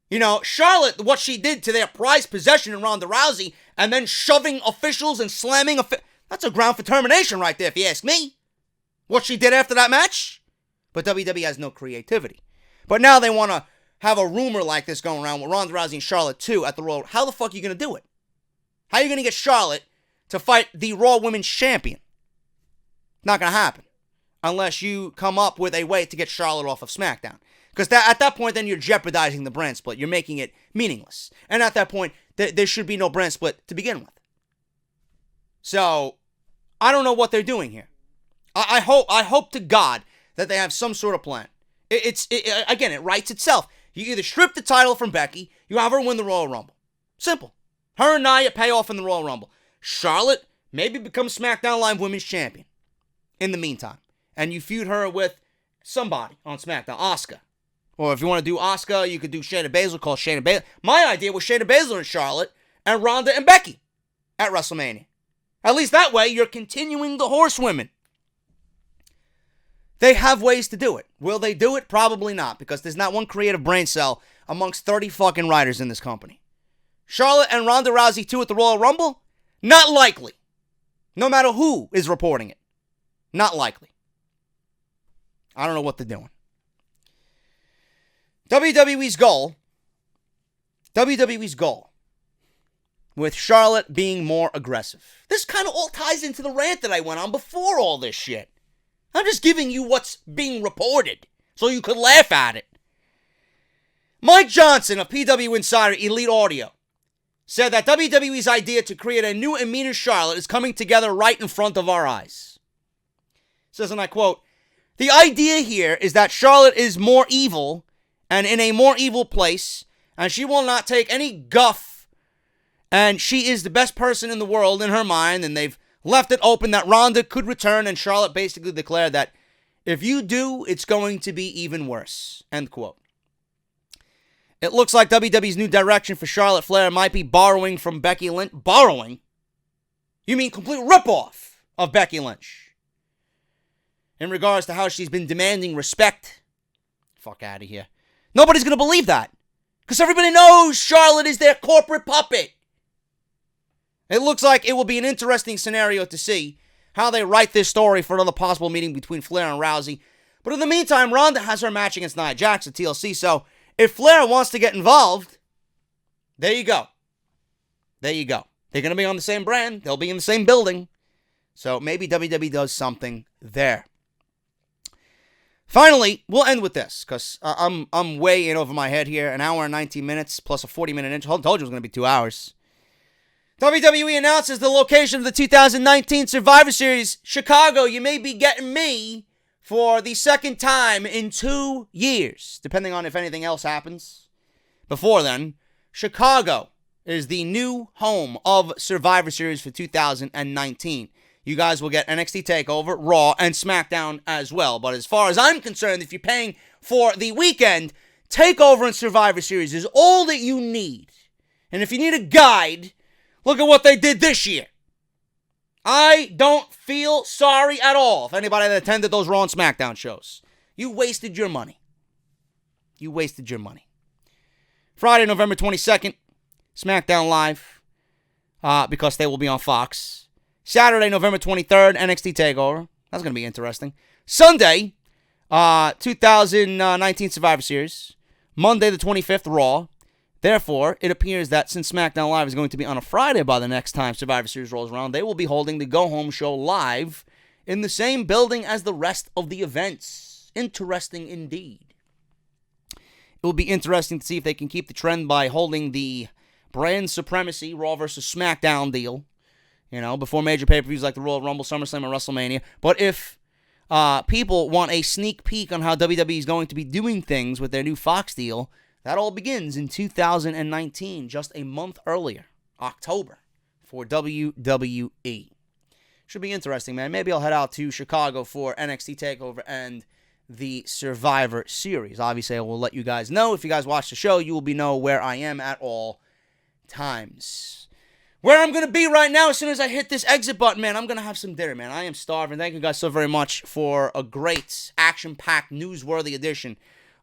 You know, Charlotte, what she did to their prized possession in Ronda Rousey, and then shoving officials and slamming that's a ground for termination right there, if you ask me. What she did after that match? But WWE has no creativity. But now they want to have a rumor like this going around with Ronda Rousey and Charlotte too at the Royal. How the fuck are you going to do it? How are you going to get Charlotte to fight the Raw Women's Champion? Not going to happen. Unless you come up with a way to get Charlotte off of SmackDown. Because at that point, then you're jeopardizing the brand split. You're making it meaningless. And at that point, there should be no brand split to begin with. So, I don't know what they're doing here. I hope to God that they have some sort of plan. Again, it writes itself. You either strip the title from Becky, you have her win the Royal Rumble. Simple. Her and Nia pay off in the Royal Rumble. Charlotte maybe becomes SmackDown Live Women's Champion in the meantime. And you feud her with somebody on SmackDown. Asuka. Or if you want to do Asuka, you could do Shayna Baszler, call Shayna Baszler. My idea was Shayna Baszler and Charlotte and Ronda and Becky at WrestleMania. At least that way, you're continuing the horsewomen. They have ways to do it. Will they do it? Probably not, because there's not one creative brain cell amongst 30 fucking writers in this company. Charlotte and Ronda Rousey 2 at the Royal Rumble? Not likely. No matter who is reporting it. Not likely. I don't know what they're doing. WWE's goal, with Charlotte being more aggressive. This kind of all ties into the rant that I went on before all this shit. I'm just giving you what's being reported so you could laugh at it. Mike Johnson of PW Insider Elite Audio said that WWE's idea to create a new and meaner Charlotte is coming together right in front of our eyes. Says, and I quote, "The idea here is that Charlotte is more evil and in a more evil place, and she will not take any guff, and she is the best person in the world in her mind, and they've left it open that Ronda could return, and Charlotte basically declared that if you do, it's going to be even worse." End quote. It looks like WWE's new direction for Charlotte Flair might be borrowing from Becky Lynch. Borrowing? You mean complete ripoff of Becky Lynch? In regards to how she's been demanding respect. Fuck out of here. Nobody's going to believe that. Because everybody knows Charlotte is their corporate puppet. It looks like it will be an interesting scenario to see how they write this story for another possible meeting between Flair and Rousey. But in the meantime, Ronda has her match against Nia Jax at TLC, so if Flair wants to get involved, there you go. There you go. They're going to be on the same brand. They'll be in the same building. So maybe WWE does something there. Finally, we'll end with this, because I'm way in over my head here. An hour and 19 minutes plus a 40-minute intro. I told you it was going to be 2 hours. WWE announces the location of the 2019 Survivor Series. Chicago, you may be getting me for the second time in 2 years, depending on if anything else happens. Before then, Chicago is the new home of Survivor Series for 2019. You guys will get NXT TakeOver, Raw, and SmackDown as well. But as far as I'm concerned, if you're paying for the weekend, TakeOver and Survivor Series is all that you need. And if you need a guide, look at what they did this year. I don't feel sorry at all if anybody that attended those Raw and SmackDown shows. You wasted your money. You wasted your money. Friday, November 22nd, SmackDown Live, because they will be on Fox. Saturday, November 23rd, NXT TakeOver. That's going to be interesting. Sunday, 2019 Survivor Series. Monday, the 25th, Raw. Therefore, it appears that since SmackDown Live is going to be on a Friday by the next time Survivor Series rolls around, they will be holding the Go Home Show live in the same building as the rest of the events. Interesting indeed. It will be interesting to see if they can keep the trend by holding the brand supremacy Raw versus SmackDown deal, before major pay-per-views like the Royal Rumble, SummerSlam, and WrestleMania. But if people want a sneak peek on how WWE is going to be doing things with their new Fox deal, that all begins in 2019, just a month earlier, October, for WWE. Should be interesting, man. Maybe I'll head out to Chicago for NXT TakeOver and the Survivor Series. Obviously, I will let you guys know. If you guys watch the show, you will know where I am at all times. Where I'm going to be right now, as soon as I hit this exit button, man, I'm going to have some dinner, man. I am starving. Thank you guys so very much for a great, action-packed, newsworthy edition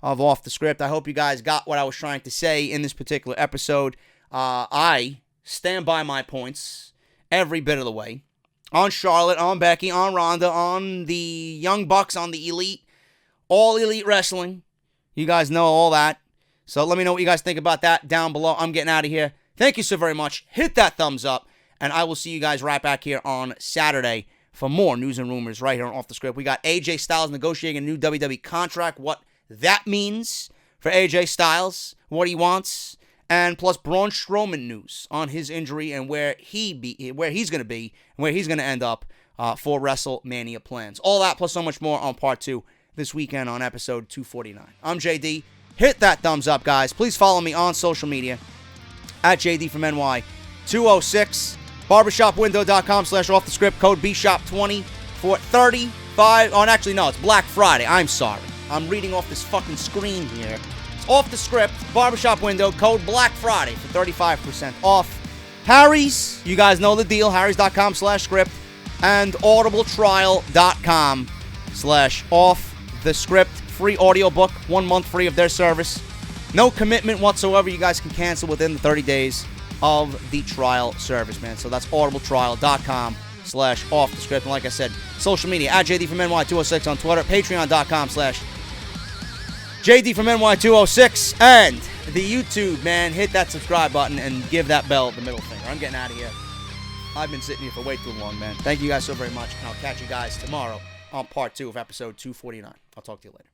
of Off the Script. I hope you guys got what I was trying to say in this particular episode. I stand by my points every bit of the way. On Charlotte, on Becky, on Ronda, on the Young Bucks, on the Elite, all Elite Wrestling. You guys know all that. So let me know what you guys think about that down below. I'm getting out of here. Thank you so very much. Hit that thumbs up, and I will see you guys right back here on Saturday for more news and rumors right here on Off the Script. We got AJ Styles negotiating a new WWE contract. What that means for AJ Styles, what he wants, and plus Braun Strowman news on his injury and where he's going to be, and where he's going to end up for WrestleMania plans. All that plus so much more on part 2 this weekend on episode 249. I'm JD. Hit that thumbs up, guys. Please follow me on social media at JD from NY 206. Barbershopwindow.com/offthescript. Code BSHOP20 for 35. Oh, and actually, no, it's Black Friday. I'm sorry. I'm reading off this fucking screen here. It's Off the Script, Barbershop Window, code Black Friday for 35% off. Harry's, you guys know the deal, harrys.com/script, and audibletrial.com/offthescript. Free audiobook, 1 month free of their service. No commitment whatsoever. You guys can cancel within the 30 days of the trial service, man. So that's audibletrial.com/offthescript. And like I said, social media, at JD from NY206 on Twitter, patreon.com/JD from NY206, and the YouTube, man. Hit that subscribe button and give that bell the middle finger. I'm getting out of here. I've been sitting here for way too long, man. Thank you guys so very much, and I'll catch you guys tomorrow on part 2 of episode 249. I'll talk to you later.